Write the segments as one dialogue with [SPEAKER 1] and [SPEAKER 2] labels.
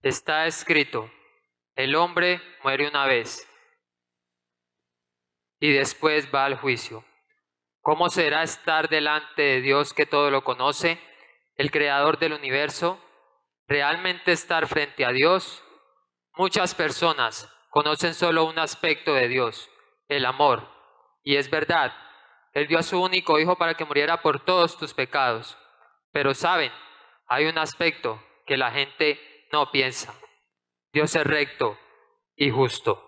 [SPEAKER 1] Está escrito, el hombre muere una vez y después va al juicio. ¿Cómo será estar delante de Dios que todo lo conoce, el creador del universo? ¿Realmente estar frente a Dios? Muchas personas conocen solo un aspecto de Dios, el amor. Y es verdad, Él dio a su único Hijo para que muriera por todos tus pecados. Pero saben, hay un aspecto que la gente no piensa. Dios es recto y justo.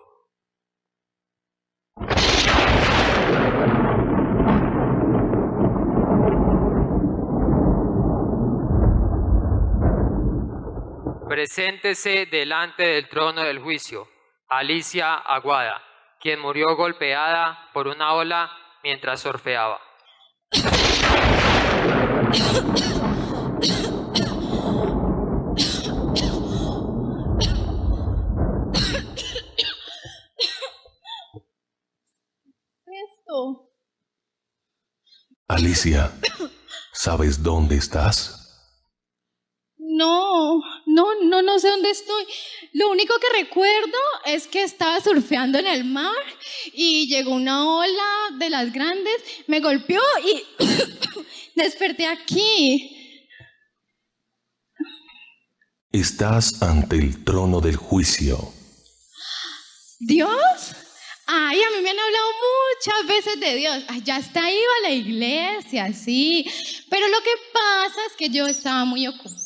[SPEAKER 1] Preséntese delante del trono del juicio, Alicia Aguada, quien murió golpeada por una ola mientras surfeaba.
[SPEAKER 2] Alicia, ¿sabes dónde estás?
[SPEAKER 3] No sé dónde estoy. Lo único que recuerdo es que estaba surfeando en el mar y llegó una ola de las grandes, me golpeó y desperté aquí.
[SPEAKER 2] Estás ante el trono del juicio.
[SPEAKER 3] ¿Dios? Ay, a mí me han hablado muchas veces de Dios. Ay, ya hasta iba a la iglesia, sí. Pero lo que pasa es que yo estaba muy ocupada.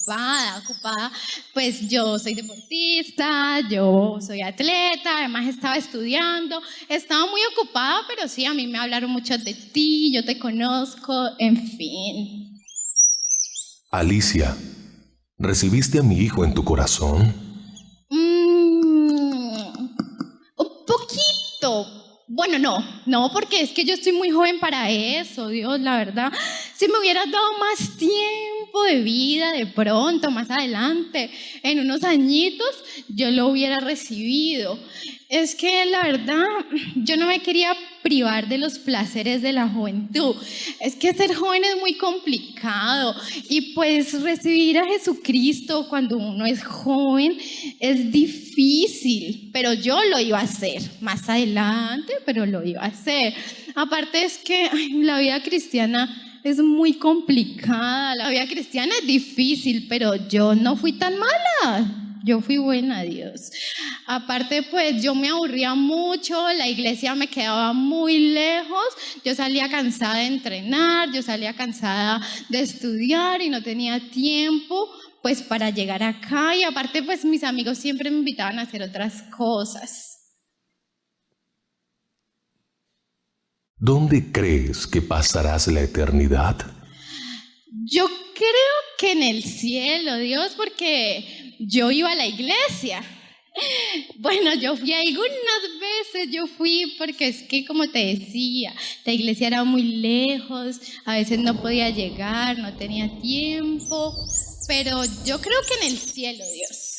[SPEAKER 3] Pues yo soy deportista, yo soy atleta, además estaba estudiando. Estaba muy ocupada, pero sí, a mí me hablaron mucho de ti, yo te conozco, en fin.
[SPEAKER 2] Alicia, ¿recibiste a mi hijo en tu corazón?
[SPEAKER 3] Un poquito. Bueno, no, porque es que yo estoy muy joven para eso, Dios, la verdad. Si me hubieras dado más tiempo de vida, de pronto, más adelante, en unos añitos, yo lo hubiera recibido. Es que la verdad, yo no me quería privar de los placeres de la juventud. Es que ser joven es muy complicado y pues recibir a Jesucristo cuando uno es joven es difícil, pero yo lo iba a hacer más adelante, pero lo iba a hacer. Aparte es que la vida cristiana es muy complicada, la vida cristiana es difícil, pero yo no fui tan mala. Yo fui buena, Dios. Aparte, pues yo me aburría mucho, la iglesia me quedaba muy lejos, yo salía cansada de entrenar, yo salía cansada de estudiar y no tenía tiempo pues para llegar acá. Y aparte, pues mis amigos siempre me invitaban a hacer otras cosas.
[SPEAKER 2] ¿Dónde crees que pasarás la eternidad?
[SPEAKER 3] Yo creo que en el cielo, Dios, porque yo iba a la iglesia. Bueno, yo fui algunas veces, porque es que como te decía, la iglesia era muy lejos, a veces no podía llegar, no tenía tiempo, pero yo creo que en el cielo, Dios.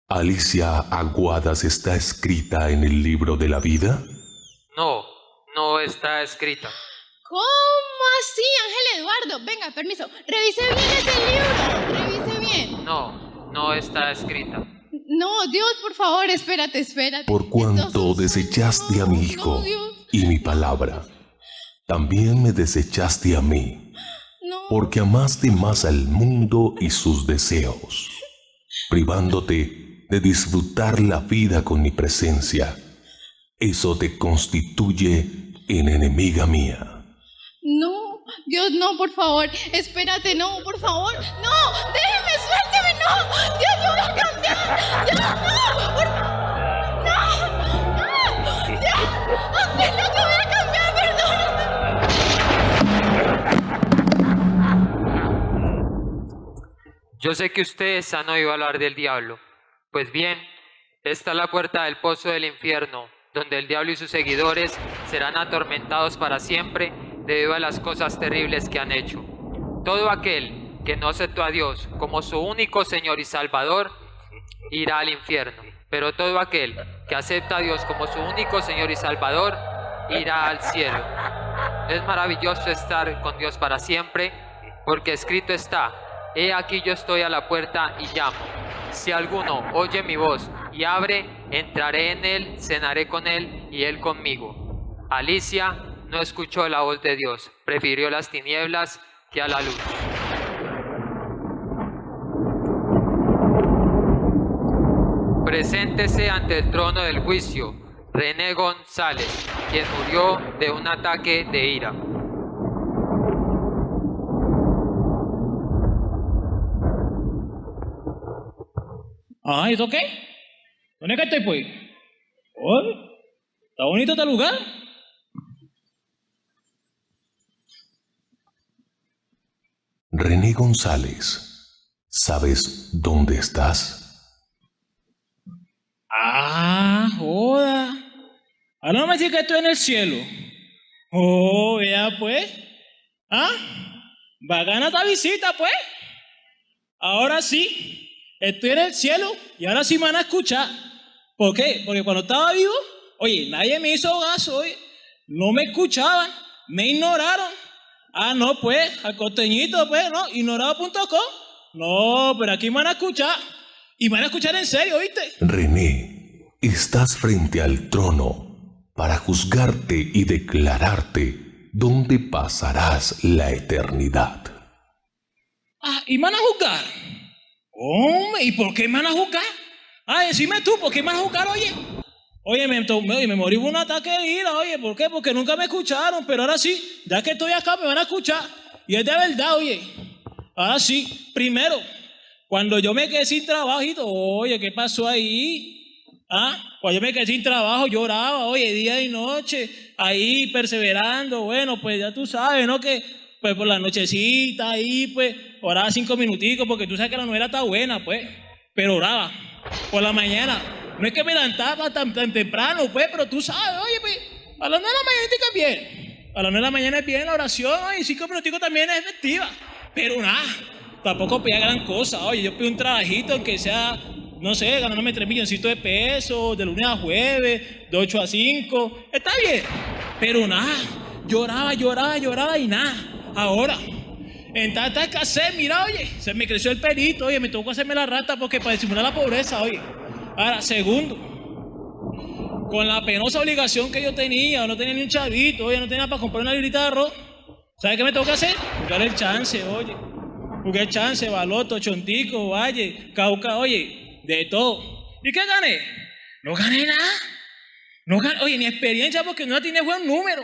[SPEAKER 2] ¿Alicia Aguadas está escrita en el libro de la vida?
[SPEAKER 1] No está escrita.
[SPEAKER 3] ¿Cómo así, Ángel Eduardo? Venga, permiso, revise bien ese libro, revise bien.
[SPEAKER 1] No está escrita.
[SPEAKER 3] No, Dios, por favor, espérate.
[SPEAKER 2] Por cuanto desechaste a mi hijo y mi palabra, también me desechaste a mí, porque amaste más al mundo y sus deseos, privándote de disfrutar la vida con mi presencia. Eso te constituye en enemiga mía.
[SPEAKER 3] No, Dios, no, por favor, espérate, no, por favor, no, déjeme, suélteme, no, Dios, yo voy a cambiar, Dios, no, Dios, no, te voy a cambiar, perdón.
[SPEAKER 1] Yo sé que ustedes han oído hablar del diablo. Pues bien, esta es la puerta del pozo del infierno, donde el diablo y sus seguidores serán atormentados para siempre debido a las cosas terribles que han hecho. Todo aquel que no aceptó a Dios como su único Señor y Salvador irá al infierno, pero todo aquel que acepta a Dios como su único Señor y Salvador irá al cielo. Es maravilloso estar con Dios para siempre, porque escrito está He aquí yo estoy a la puerta y llamo. Si alguno oye mi voz y abre, entraré en él, cenaré con él y él conmigo. Alicia no escuchó la voz de Dios, prefirió las tinieblas que a la luz. Preséntese ante el trono del juicio, René González, quien murió de un ataque de ira.
[SPEAKER 4] ¿Y eso qué? ¿Dónde es que estoy, pues? Oye, ¿está bonito este lugar?
[SPEAKER 2] René González, ¿sabes dónde estás?
[SPEAKER 4] Joda. Ahora no me digas que estoy en el cielo. Vea pues. Bacana esta visita, pues. Ahora sí, estoy en el cielo y ahora sí me van a escuchar. ¿Por qué? Porque cuando estaba vivo, oye, nadie me hizo caso, oye. No me escuchaban, me ignoraron. No, pues, al costeñito, pues, ¿no? Ignorado.com. No, pero aquí me van a escuchar. Y me van a escuchar en serio, ¿viste?
[SPEAKER 2] René, estás frente al trono para juzgarte y declararte dónde pasarás la eternidad.
[SPEAKER 4] ¿Y me van a juzgar? Hombre, ¿y por qué me van a juzgar? Decime tú, ¿por qué me van a juzgar, oye? Oye, me morí por un ataque de ira, oye, ¿por qué? Porque nunca me escucharon, pero ahora sí, ya que estoy acá me van a escuchar. Y es de verdad, oye. Ahora sí, primero, cuando yo me quedé sin trabajito, oye, ¿qué pasó ahí? Cuando yo me quedé sin trabajo, lloraba, oye, día y noche, ahí perseverando, bueno, pues ya tú sabes, ¿no? Que pues por la nochecita ahí, pues, oraba 5 minuticos, porque tú sabes que la novela está buena, pues, pero oraba por la mañana. No es que me levantaba tan temprano, pues, pero tú sabes, oye, pues, a las 9 de la mañana es bien. A las 9 de la mañana es bien la oración, y 5 minuticos también es efectiva. Pero nada, tampoco pedía gran cosa, oye, yo pedí un trabajito, aunque sea, no sé, ganándome 3 milloncitos de pesos, de lunes a jueves, de 8 a 5, está bien. Pero nada, lloraba y nada. Ahora, en tanta escasez, mira, oye, se me creció el pelito, oye, me tocó hacerme la rata porque para disimular la pobreza, oye. Ahora, segundo, con la penosa obligación que yo tenía, no tenía ni un chavito, oye, no tenía para comprar una librita de arroz, ¿sabes qué me tengo que hacer? Jugar el chance, oye. Jugué el chance, baloto, chontico, valle, cauca, oye, de todo. ¿Y qué gané? No gané nada. No gané, oye, ni experiencia porque no tiene buen número.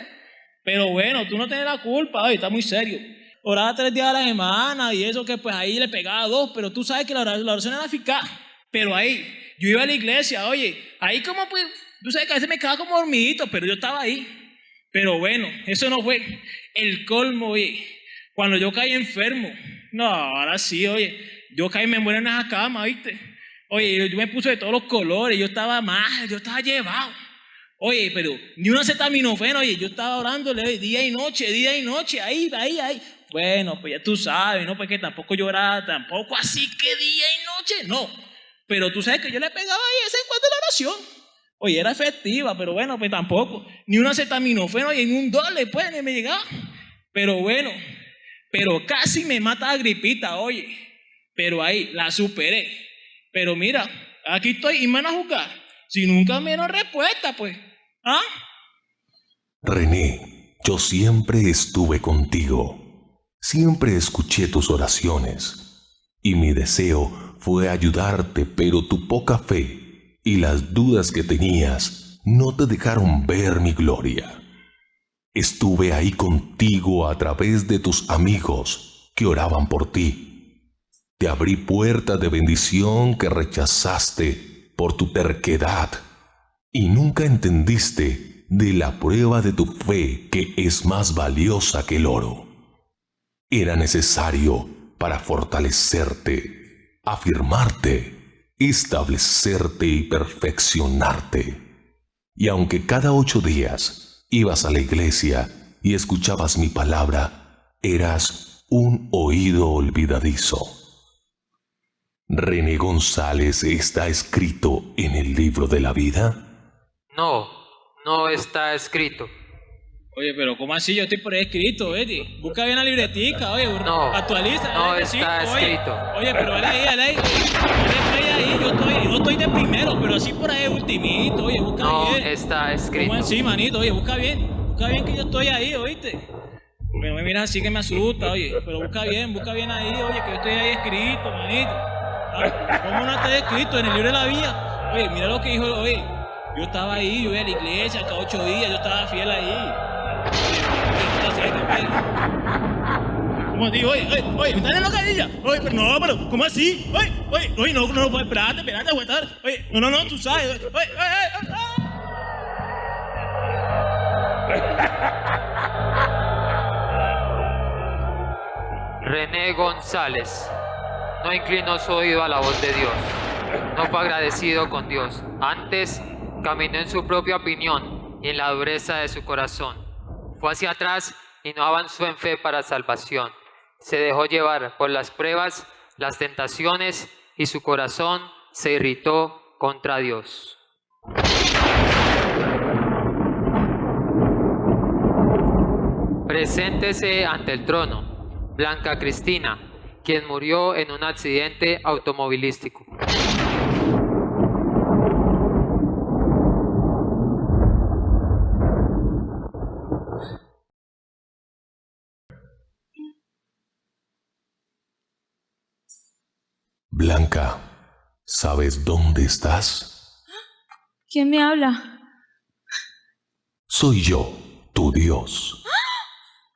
[SPEAKER 4] Pero bueno, tú no tienes la culpa, oye, está muy serio. Oraba 3 días a la semana y eso que pues ahí le pegaba 2, pero tú sabes que la oración era eficaz. Pero ahí, yo iba a la iglesia, oye, ahí como pues, tú sabes que a veces me quedaba como dormidito, pero yo estaba ahí. Pero bueno, eso no fue el colmo, oye. Cuando yo caí enfermo, no, ahora sí, oye, yo caí y me muero en esa cama, ¿viste? Oye, yo me puse de todos los colores, yo estaba mal, yo estaba llevado. Oye, pero ni una acetaminofeno, oye, yo estaba orándole día y noche, ahí. Bueno, pues ya tú sabes, ¿no? Pues que tampoco lloraba, tampoco así que día y noche, no. Pero tú sabes que yo le pegaba ahí de vez en cuando la oración. Oye, era efectiva, pero bueno, pues tampoco. Ni una acetaminofeno, oye, ni un dólar, pues, ni me llegaba. Pero bueno, pero casi me mata la gripita, oye. Pero ahí, la superé. Pero mira, aquí estoy y me van a juzgar. Si nunca me dieron respuesta, pues.
[SPEAKER 2] René, yo siempre estuve contigo. Siempre escuché tus oraciones. Y mi deseo fue ayudarte, pero tu poca fe y las dudas que tenías no te dejaron ver mi gloria. Estuve ahí contigo a través de tus amigos que oraban por ti. Te abrí puertas de bendición que rechazaste por tu terquedad y nunca entendiste de la prueba de tu fe que es más valiosa que el oro. Era necesario para fortalecerte, afirmarte, establecerte y perfeccionarte. Y aunque cada 8 días ibas a la iglesia y escuchabas mi palabra, eras un oído olvidadizo. ¿René González está escrito en el libro de la vida?
[SPEAKER 1] No, no está escrito.
[SPEAKER 4] Oye, pero ¿cómo así? Yo estoy por ahí escrito, Betty. Busca bien la libretica, oye,
[SPEAKER 1] No,
[SPEAKER 4] actualiza.
[SPEAKER 1] no
[SPEAKER 4] dale,
[SPEAKER 1] está
[SPEAKER 4] sí, oye,
[SPEAKER 1] escrito.
[SPEAKER 4] Oye, pero dale ahí. Dale play ahí. Yo estoy de primero, pero así por ahí ultimito, oye, busca
[SPEAKER 1] No
[SPEAKER 4] bien.
[SPEAKER 1] está escrito.
[SPEAKER 4] ¿Cómo así, manito? Oye, busca bien que yo estoy ahí, oíste. Pero me miras así que me asusta, oye, pero busca bien ahí, oye, que yo estoy ahí escrito, manito. Ah, ¿cómo no está escrito en el libro de la vida? Oye, mira lo que dijo, oye, yo estaba ahí, yo iba a la iglesia cada 8 días, yo estaba fiel ahí. Como digo, oye, me están en la cadilla. Oye, pero no, pero, ¿cómo así? Oye, no, espérate, voy a estar. Oye, no, tú sabes. Oye.
[SPEAKER 1] René González no inclinó su oído a la voz de Dios, no fue agradecido con Dios, antes caminó en su propia opinión y en la dureza de su corazón, fue hacia atrás y no avanzó en fe para salvación, se dejó llevar por las pruebas, las tentaciones y su corazón se irritó contra Dios. Preséntese ante el trono Blanca Cristina, quien murió en un accidente automovilístico.
[SPEAKER 2] Blanca, ¿sabes dónde estás?
[SPEAKER 5] ¿Quién me habla?
[SPEAKER 2] Soy yo, tu Dios.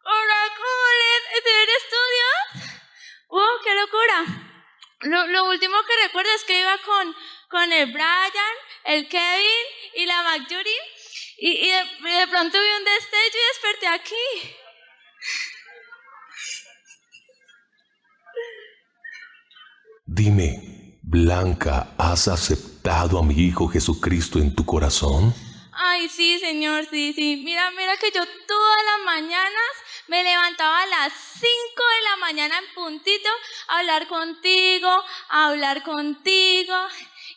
[SPEAKER 5] ¡Oracules! ¿Eres tú, Dios? ¡Wow, qué locura! Lo último que recuerdo es que iba con el Brian, el Kevin y la McJury y de pronto vi un destello y desperté aquí.
[SPEAKER 2] Dime, Blanca, ¿has aceptado a mi Hijo Jesucristo en tu corazón?
[SPEAKER 5] Ay, sí, Señor, sí. Mira que yo todas las mañanas me levantaba a las 5 de la mañana en puntito a hablar contigo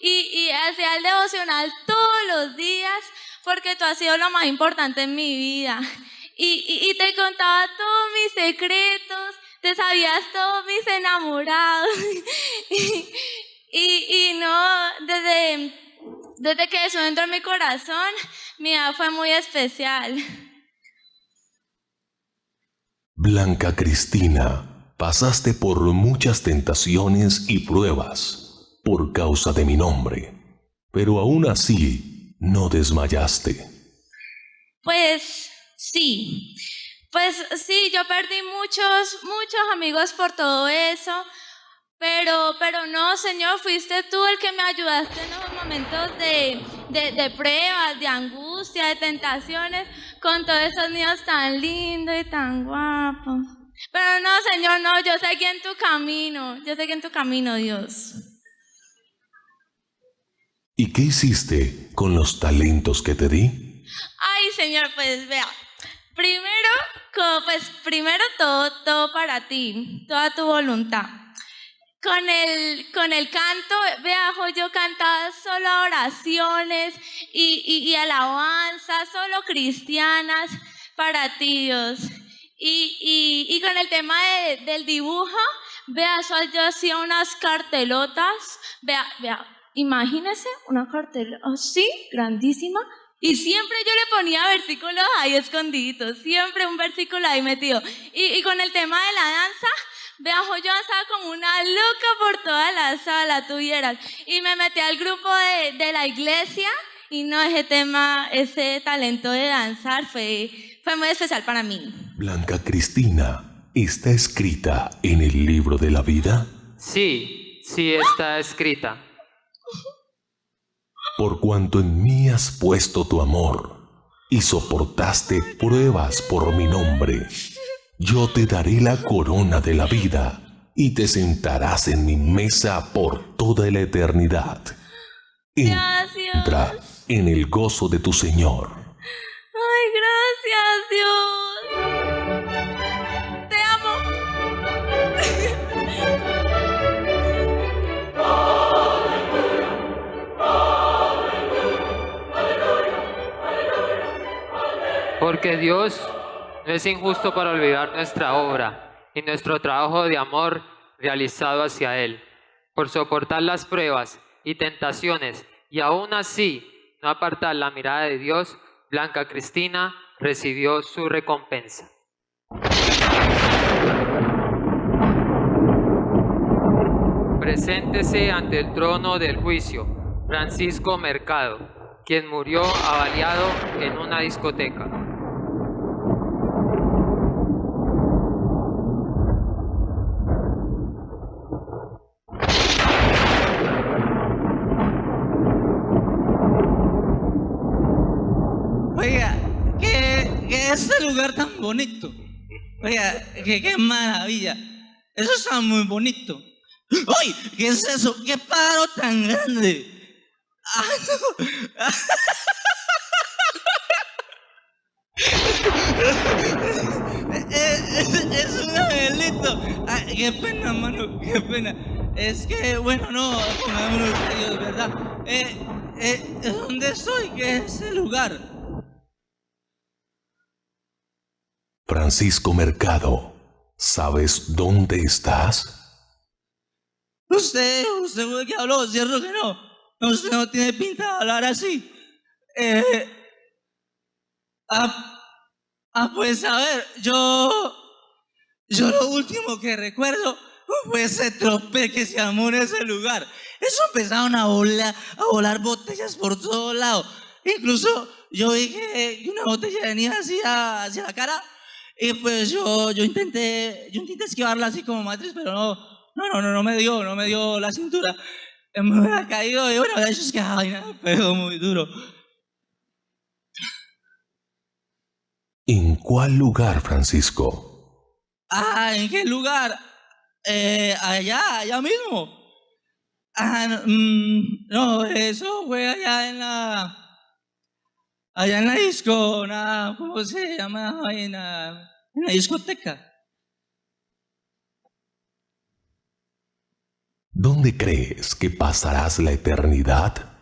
[SPEAKER 5] y hacía el devocional todos los días porque tú has sido lo más importante en mi vida. Y te contaba todos mis secretos, te sabías todos mis enamorados. y no, desde que eso entró en mi corazón, mi vida fue muy especial.
[SPEAKER 2] Blanca Cristina, pasaste por muchas tentaciones y pruebas por causa de mi nombre, pero aún así no desmayaste.
[SPEAKER 5] Pues sí, yo perdí muchos amigos por todo eso, pero no, Señor, fuiste tú el que me ayudaste en los momentos de pruebas, de angustia, de tentaciones, con todos esos niños tan lindos y tan guapos. Pero no, Señor, no, yo seguí en tu camino, Dios.
[SPEAKER 2] ¿Y qué hiciste con los talentos que te di?
[SPEAKER 5] Ay, Señor, pues vea, primero todo para ti, toda tu voluntad. Con el canto, vea, yo cantaba solo oraciones y alabanzas, solo cristianas para ti, Dios. Y con el tema del dibujo, vea, yo hacía unas cartelotas, vea, imagínese una cartelota así, grandísima, y siempre yo le ponía versículos ahí escondiditos, siempre un versículo ahí metido. Y con el tema de la danza, vea, yo danzaba como una loca por toda la sala, tú vieras. Y me metí al grupo de la iglesia y no, ese talento de danzar fue muy especial para mí.
[SPEAKER 2] Blanca Cristina, ¿está escrita en el libro de la vida?
[SPEAKER 1] Sí está escrita.
[SPEAKER 2] Por cuanto en mí has puesto tu amor y soportaste pruebas por mi nombre, yo te daré la corona de la vida y te sentarás en mi mesa por toda la eternidad. Entra en el gozo de tu Señor.
[SPEAKER 5] Ay, gracias, Dios. Te amo.
[SPEAKER 1] Porque Dios No es injusto para olvidar nuestra obra y nuestro trabajo de amor realizado hacia Él. Por soportar las pruebas y tentaciones y aún así no apartar la mirada de Dios, Blanca Cristina recibió su recompensa. Preséntese ante el trono del juicio, Francisco Mercado, quien murió avaliado en una discoteca.
[SPEAKER 6] Oiga, que este lugar tan bonito. Oiga, qué maravilla. Eso está muy bonito. ¡Uy! ¿Qué es eso? ¡Qué pájaro tan grande! ¡Ah, no! Es un angelito. Ay, qué pena, mano, qué pena. Es que, bueno, no, pongámonos serios, ¿verdad? ¿Dónde estoy? ¿Qué es ese lugar?
[SPEAKER 2] Francisco Mercado, ¿sabes dónde estás?
[SPEAKER 6] Usted fue que habló, ¿cierto que no? Usted no tiene pinta de hablar así. Pues a ver, yo lo último que recuerdo fue ese tropel que se armó en ese lugar. Eso empezaron a volar botellas por todos lados. Incluso yo vi que una botella venía hacia la cara y pues yo intenté esquivarla así como matriz, pero no me dio la cintura. Me hubiera caído y bueno, de hecho es que me pegó muy duro.
[SPEAKER 2] ¿En cuál lugar, Francisco?
[SPEAKER 6] ¿En qué lugar? Allá mismo. No, eso fue allá en la disco, ¿cómo se llama? En la discoteca.
[SPEAKER 2] ¿Dónde crees que pasarás la eternidad?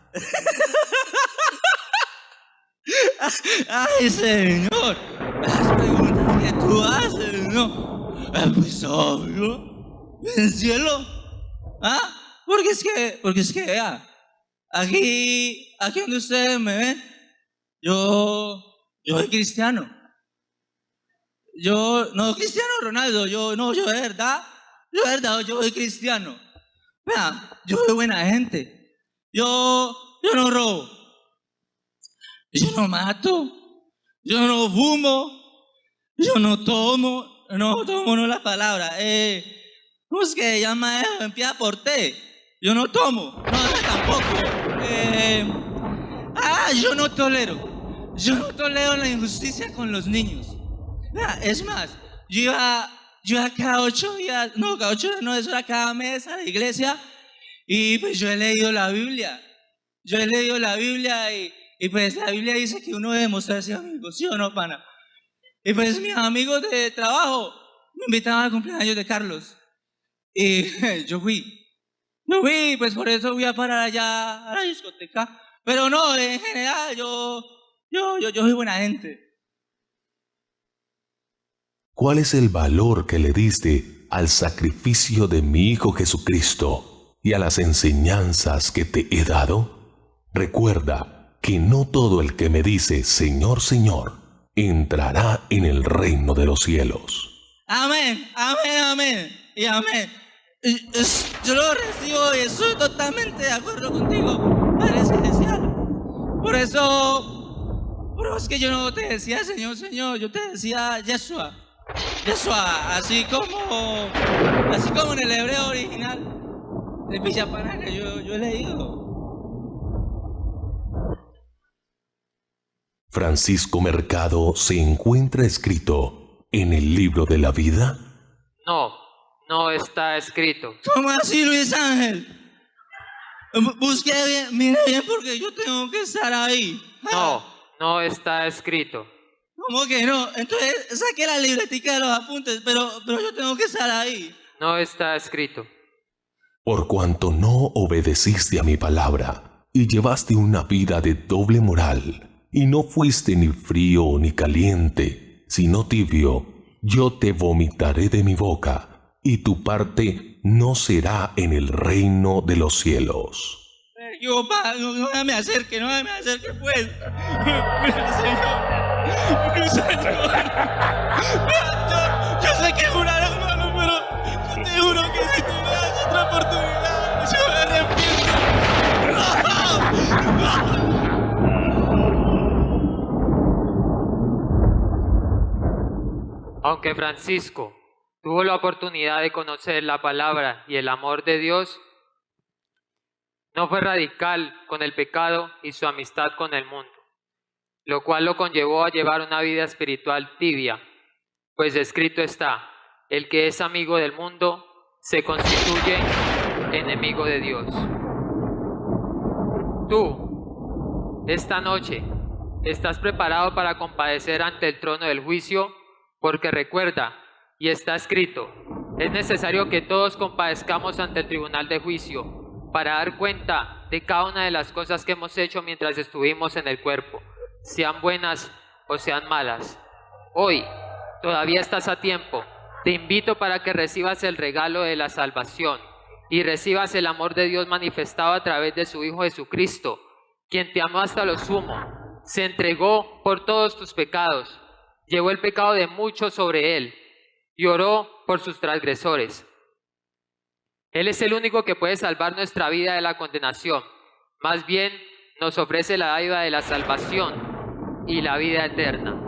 [SPEAKER 6] Ay, señor, las preguntas que tú haces, ¿no? Pues obvio, en el cielo. Porque es que vea, aquí donde ustedes me ven, yo soy cristiano. Yo, no Cristiano Ronaldo, yo de verdad, yo soy cristiano. Vea, yo soy buena gente. Yo no robo. Yo no mato. Yo no fumo. Yo no tomo. No tomo, no la palabra. ¿Cómo es que se llama eso? Empieza por T. Yo no tomo. No, tampoco. Yo no tolero. Yo no tolero la injusticia con los niños. Es más, yo iba cada 8 días, cada 8 días, no, eso era cada mes a la iglesia, y pues yo he leído la Biblia. Y pues la Biblia dice que uno debe mostrarse amigo, ¿sí o no, pana? Y pues mis amigos de trabajo me invitaban al cumpleaños de Carlos. Y yo fui, pues por eso voy a parar allá a la discoteca. Pero no, en general, yo soy buena gente.
[SPEAKER 2] ¿Cuál es el valor que le diste al sacrificio de mi Hijo Jesucristo y a las enseñanzas que te he dado? Recuerda que no todo el que me dice Señor, Señor, entrará en el reino de los cielos. Amén, amén, amén y amén. Yo lo recibo y estoy totalmente de acuerdo contigo, Padre Celestial. Por eso es que yo no te decía Señor, Señor, yo te decía Yeshua, así como en el hebreo original de Villapana que yo he leído. ¿Francisco Mercado se encuentra escrito en el libro de la vida?
[SPEAKER 1] No está escrito.
[SPEAKER 6] ¿Cómo así, Luis Ángel? Busque bien, mire bien porque yo tengo que estar ahí.
[SPEAKER 1] No está escrito.
[SPEAKER 6] ¿Cómo que no? Entonces saqué la libretica de los apuntes, pero yo tengo que estar ahí.
[SPEAKER 1] No está escrito.
[SPEAKER 2] Por cuanto no obedeciste a mi palabra y llevaste una vida de doble moral, y no fuiste ni frío ni caliente, sino tibio, yo te vomitaré de mi boca, y tu parte no será en el reino de los cielos.
[SPEAKER 6] Yo, pa, no me acerque, pues. Señor. Yo sé que juraré, hermano, pero yo te juro que si tú me das otra oportunidad, yo me arrepiento.
[SPEAKER 1] Aunque Francisco tuvo la oportunidad de conocer la palabra y el amor de Dios, no fue radical con el pecado y su amistad con el mundo, lo cual lo conllevó a llevar una vida espiritual tibia, pues escrito está, el que es amigo del mundo se constituye enemigo de Dios. Tú, esta noche, ¿estás preparado para comparecer ante el trono del juicio? Porque recuerda, y está escrito, es necesario que todos compadezcamos ante el tribunal de juicio para dar cuenta de cada una de las cosas que hemos hecho mientras estuvimos en el cuerpo, sean buenas o sean malas. Hoy, todavía estás a tiempo. Te invito para que recibas el regalo de la salvación y recibas el amor de Dios manifestado a través de su Hijo Jesucristo, quien te amó hasta lo sumo, se entregó por todos tus pecados, llevó el pecado de muchos sobre él y oró por sus transgresores. Él es el único que puede salvar nuestra vida de la condenación. Más bien, nos ofrece la dádiva de la salvación y la vida eterna.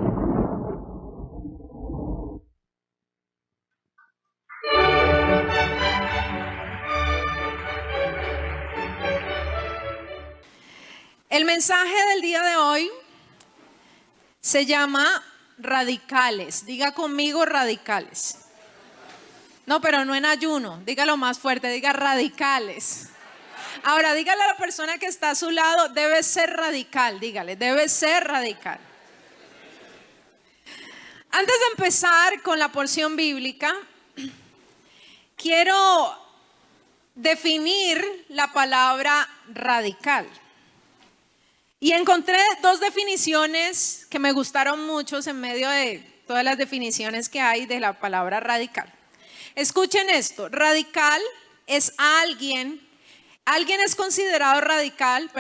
[SPEAKER 7] El mensaje del día de hoy se llama radicales. Diga conmigo radicales. No, pero no en ayuno. Dígalo más fuerte, diga radicales. Ahora, dígale a la persona que está a su lado, debe ser radical. Dígale, debe ser radical. Antes de empezar con la porción bíblica, quiero definir la palabra radical. Y encontré dos definiciones que me gustaron mucho en medio de todas las definiciones que hay de la palabra radical. Escuchen esto, radical es alguien es considerado radical,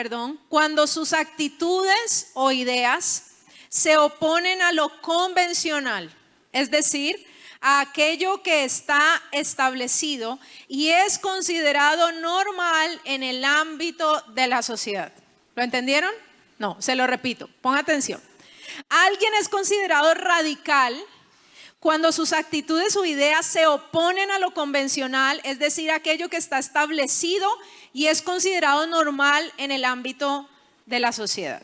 [SPEAKER 7] cuando sus actitudes o ideas se oponen a lo convencional, es decir, a aquello que está establecido y es considerado normal en el ámbito de la sociedad. ¿Lo entendieron? No, se lo repito, ponga atención. Alguien es considerado radical cuando sus actitudes o ideas se oponen a lo convencional, es decir, aquello que está establecido y es considerado normal en el ámbito de la sociedad.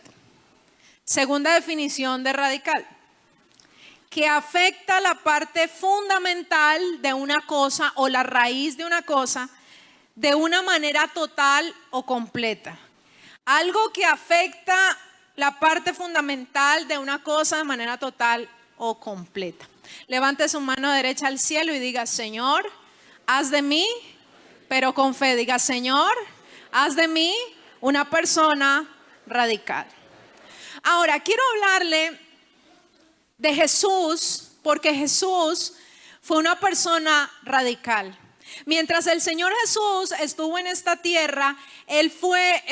[SPEAKER 7] Segunda definición de radical, que afecta la parte fundamental de una cosa o la raíz de una cosa de una manera total o completa. Algo que afecta la parte fundamental de una cosa de manera total o completa. Levante su mano derecha al cielo y diga, Señor, haz de mí, pero con fe, diga, Señor, haz de mí una persona radical. Ahora, quiero hablarle de Jesús, porque Jesús fue una persona radical. Mientras el Señor Jesús estuvo en esta tierra, Él fue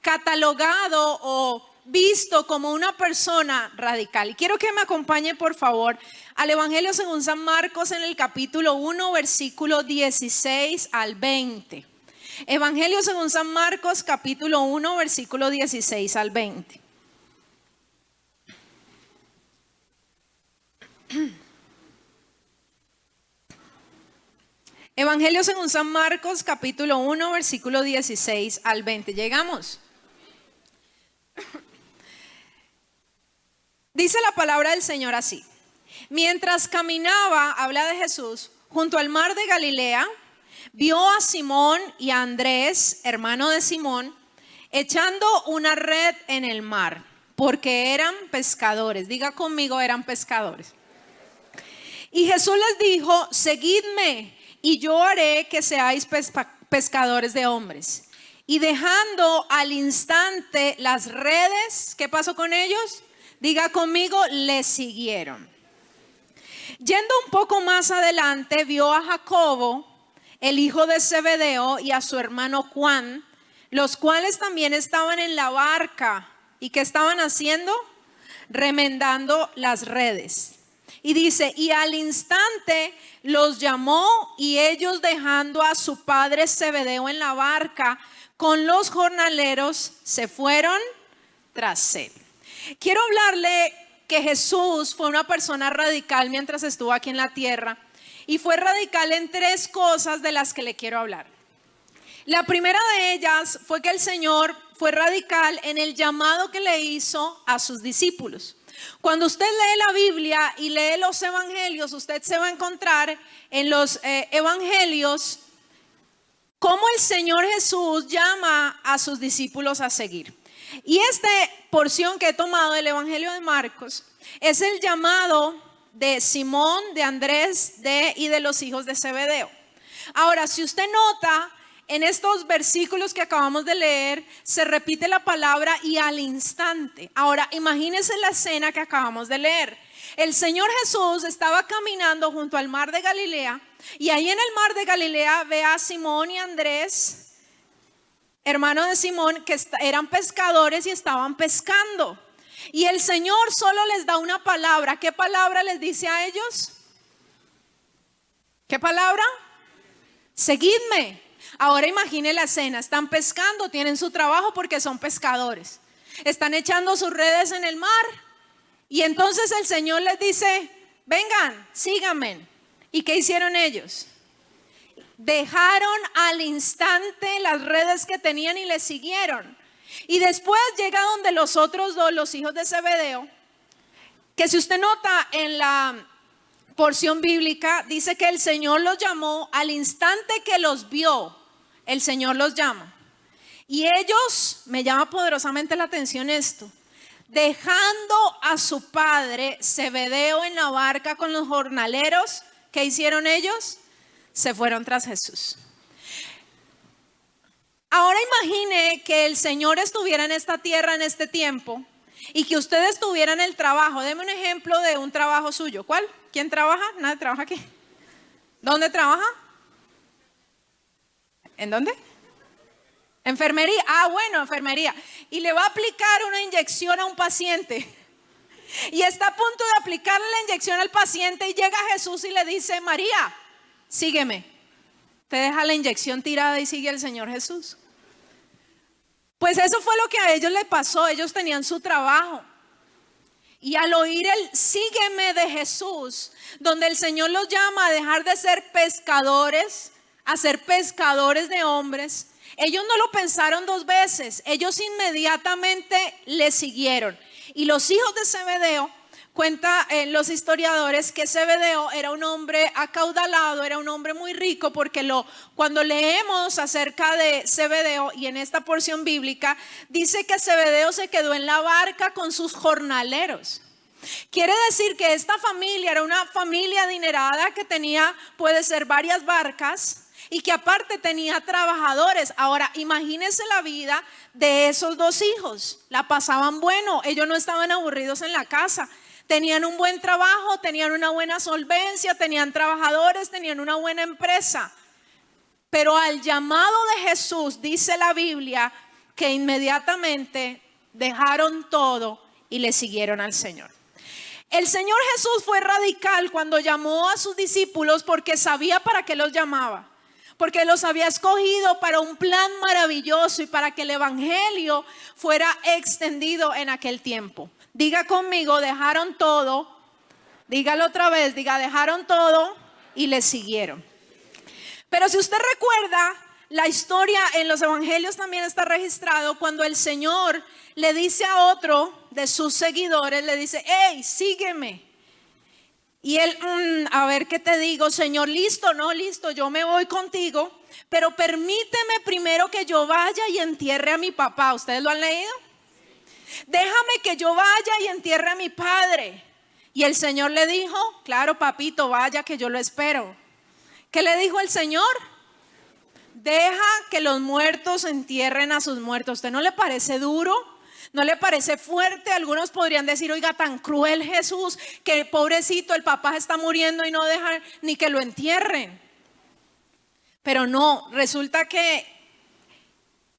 [SPEAKER 7] catalogado o visto como una persona radical. Y quiero que me acompañe, por favor, al Evangelio según San Marcos en el capítulo 1, versículo 16 al 20. Evangelio según San Marcos, capítulo 1, versículo 16 al 20. Evangelio según San Marcos, capítulo 1, versículo 16 al 20. ¿Llegamos? Dice la palabra del Señor así. Mientras caminaba, habla de Jesús, junto al mar de Galilea, vio a Simón y a Andrés, hermano de Simón, echando una red en el mar, porque eran pescadores. Diga conmigo, eran pescadores. Y Jesús les dijo, seguidme y yo haré que seáis pescadores de hombres. Y dejando al instante las redes, ¿qué pasó con ellos? Diga conmigo, les siguieron. Yendo un poco más adelante, vio a Jacobo, el hijo de Zebedeo, y a su hermano Juan, los cuales también estaban en la barca. ¿Y qué estaban haciendo? Remendando las redes. Y dice, y al instante los llamó, y ellos, dejando a su padre Zebedeo en la barca con los jornaleros, se fueron tras él. Quiero hablarle que Jesús fue una persona radical mientras estuvo aquí en la tierra, y fue radical en 3 cosas de las que le quiero hablar. La primera de ellas fue que el Señor fue radical en el llamado que le hizo a sus discípulos. Cuando usted lee la Biblia y lee los evangelios, usted se va a encontrar en los evangelios cómo el Señor Jesús llama a sus discípulos a seguir. Y esta porción que he tomado del evangelio de Marcos es el llamado de Simón, de Andrés, y de los hijos de Zebedeo. Ahora, si usted nota, en estos versículos que acabamos de leer, se repite la palabra y al instante. Ahora, imagínense la escena que acabamos de leer. El Señor Jesús estaba caminando junto al mar de Galilea, y ahí en el mar de Galilea ve a Simón y Andrés, hermano de Simón, que eran pescadores y estaban pescando. Y el Señor solo les da una palabra. ¿Qué palabra les dice a ellos? ¿Qué palabra? Seguidme. Ahora imagine la escena, están pescando, tienen su trabajo porque son pescadores. Están echando sus redes en el mar, y entonces el Señor les dice, vengan, síganme. ¿Y qué hicieron ellos? Dejaron al instante las redes que tenían y les siguieron. Y después llega donde los otros 2, los hijos de Zebedeo, que si usted nota en la porción bíblica, dice que el Señor los llamó al instante que los vio. El Señor los llama. Y ellos, me llama poderosamente la atención esto, dejando a su padre Zebedeo en la barca con los jornaleros, ¿qué hicieron ellos? Se fueron tras Jesús. Ahora imagine que el Señor estuviera en esta tierra en este tiempo, y que usted estuviera en el trabajo. Deme un ejemplo de un trabajo suyo. ¿Cuál? ¿Quién trabaja? Nadie trabaja aquí. ¿Dónde trabaja? ¿En dónde? Enfermería. Ah, bueno, enfermería. Y le va a aplicar una inyección a un paciente. Y está a punto de aplicarle la inyección al paciente, y llega Jesús y le dice, María, sígueme. Te deja la inyección tirada y sigue el Señor Jesús. Pues eso fue lo que a ellos les pasó. Ellos tenían su trabajo. Y al oír el sígueme de Jesús, donde el Señor los llama a dejar de ser pescadores, a ser pescadores de hombres, ellos no lo pensaron 2 veces. Ellos inmediatamente le siguieron. Y los hijos de Zebedeo, cuenta los historiadores que Zebedeo era un hombre acaudalado, era un hombre muy rico, porque cuando leemos acerca de Zebedeo y en esta porción bíblica, dice que Zebedeo se quedó en la barca con sus jornaleros. Quiere decir que esta familia era una familia adinerada que tenía, puede ser, varias barcas, y que aparte tenía trabajadores. Ahora imagínense la vida de esos 2 hijos. La pasaban bueno, ellos no estaban aburridos en la casa. Tenían un buen trabajo, tenían una buena solvencia, tenían trabajadores, tenían una buena empresa. Pero al llamado de Jesús, dice la Biblia, que inmediatamente dejaron todo y le siguieron al Señor. El Señor Jesús fue radical cuando llamó a sus discípulos, porque sabía para qué los llamaba. Porque los había escogido para un plan maravilloso y para que el evangelio fuera extendido en aquel tiempo. Diga conmigo, dejaron todo. Dígalo otra vez, diga, dejaron todo y le siguieron. Pero si usted recuerda, la historia en los evangelios también está registrado cuando el Señor le dice a otro de sus seguidores, le dice, hey, sígueme. Y él, a ver qué te digo, Señor, listo, no, listo, yo me voy contigo, pero permíteme primero que yo vaya y entierre a mi papá. ¿Ustedes lo han leído? Déjame que yo vaya y entierre a mi padre. Y el Señor le dijo, claro, papito, vaya que yo lo espero. ¿Qué le dijo el Señor? Deja que los muertos entierren a sus muertos. ¿Usted no le parece duro? ¿No le parece fuerte? Algunos podrían decir, oiga, tan cruel Jesús, que pobrecito, el papá está muriendo y no deja ni que lo entierren. Pero no, resulta que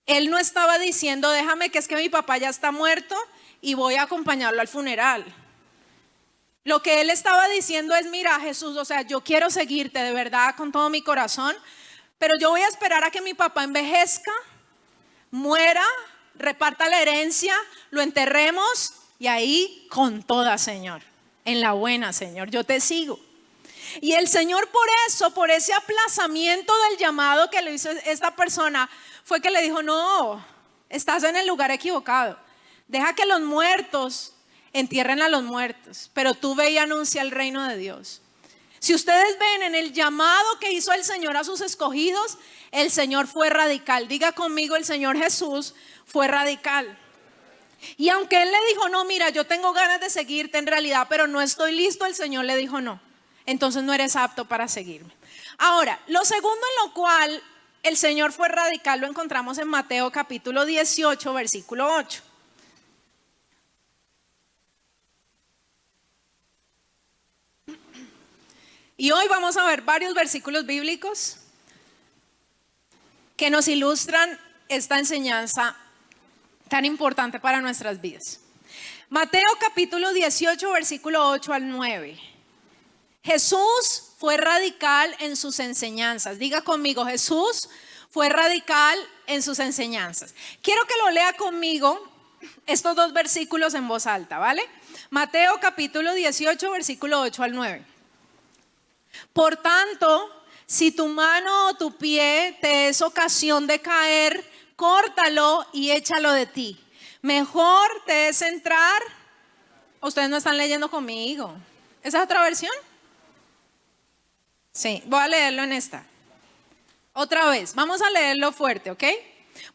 [SPEAKER 7] él no estaba diciendo, déjame que es que mi papá ya está muerto y voy a acompañarlo al funeral. Lo que él estaba diciendo es, mira Jesús, o sea, yo quiero seguirte de verdad con todo mi corazón, pero yo voy a esperar a que mi papá envejezca, muera, reparta la herencia, lo enterremos y ahí con toda, Señor, en la buena, Señor, yo te sigo. Y el Señor por eso, por ese aplazamiento del llamado que le hizo esta persona, fue que le dijo, no, estás en el lugar equivocado, deja que los muertos entierren a los muertos, pero tú ve y anuncia el reino de Dios. Si ustedes ven en el llamado que hizo el Señor a sus escogidos, el Señor fue radical. Diga conmigo, el Señor Jesús fue radical. Y aunque Él le dijo, no, mira, yo tengo ganas de seguirte en realidad, pero no estoy listo, el Señor le dijo, no, entonces no eres apto para seguirme. Ahora, lo segundo en lo cual el Señor fue radical lo encontramos en Mateo capítulo 18, versículo 8. Y hoy vamos a ver varios versículos bíblicos que nos ilustran esta enseñanza tan importante para nuestras vidas. Mateo capítulo 18, versículo 8 al 9. Jesús fue radical en sus enseñanzas. Diga conmigo, Jesús fue radical en sus enseñanzas. Quiero que lo lea conmigo estos dos versículos en voz alta, ¿vale? Mateo capítulo 18, versículo 8 al 9. Por tanto, si tu mano o tu pie te es ocasión de caer, córtalo y échalo de ti. Mejor te es entrar. Ustedes no están leyendo conmigo. ¿Esa es otra versión? Sí, voy a leerlo en esta. Otra vez, vamos a leerlo fuerte, ¿ok?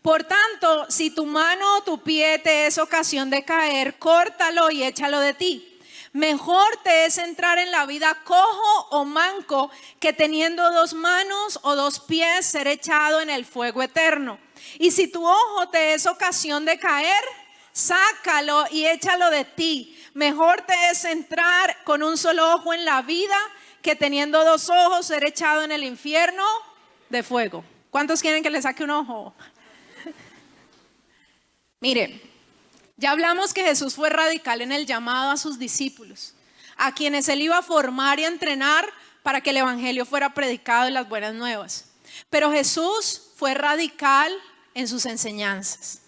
[SPEAKER 7] Por tanto, si tu mano o tu pie te es ocasión de caer, córtalo y échalo de ti. Mejor te es entrar en la vida cojo o manco que teniendo dos manos o dos pies ser echado en el fuego eterno. Y si tu ojo te es ocasión de caer, sácalo y échalo de ti. Mejor te es entrar con un solo ojo en la vida que teniendo dos ojos ser echado en el infierno de fuego. ¿Cuántos quieren que le saque un ojo? Mire, ya hablamos que Jesús fue radical en el llamado a sus discípulos, a quienes Él iba a formar y a entrenar para que el evangelio fuera predicado en las buenas nuevas. Pero Jesús fue radical en sus enseñanzas.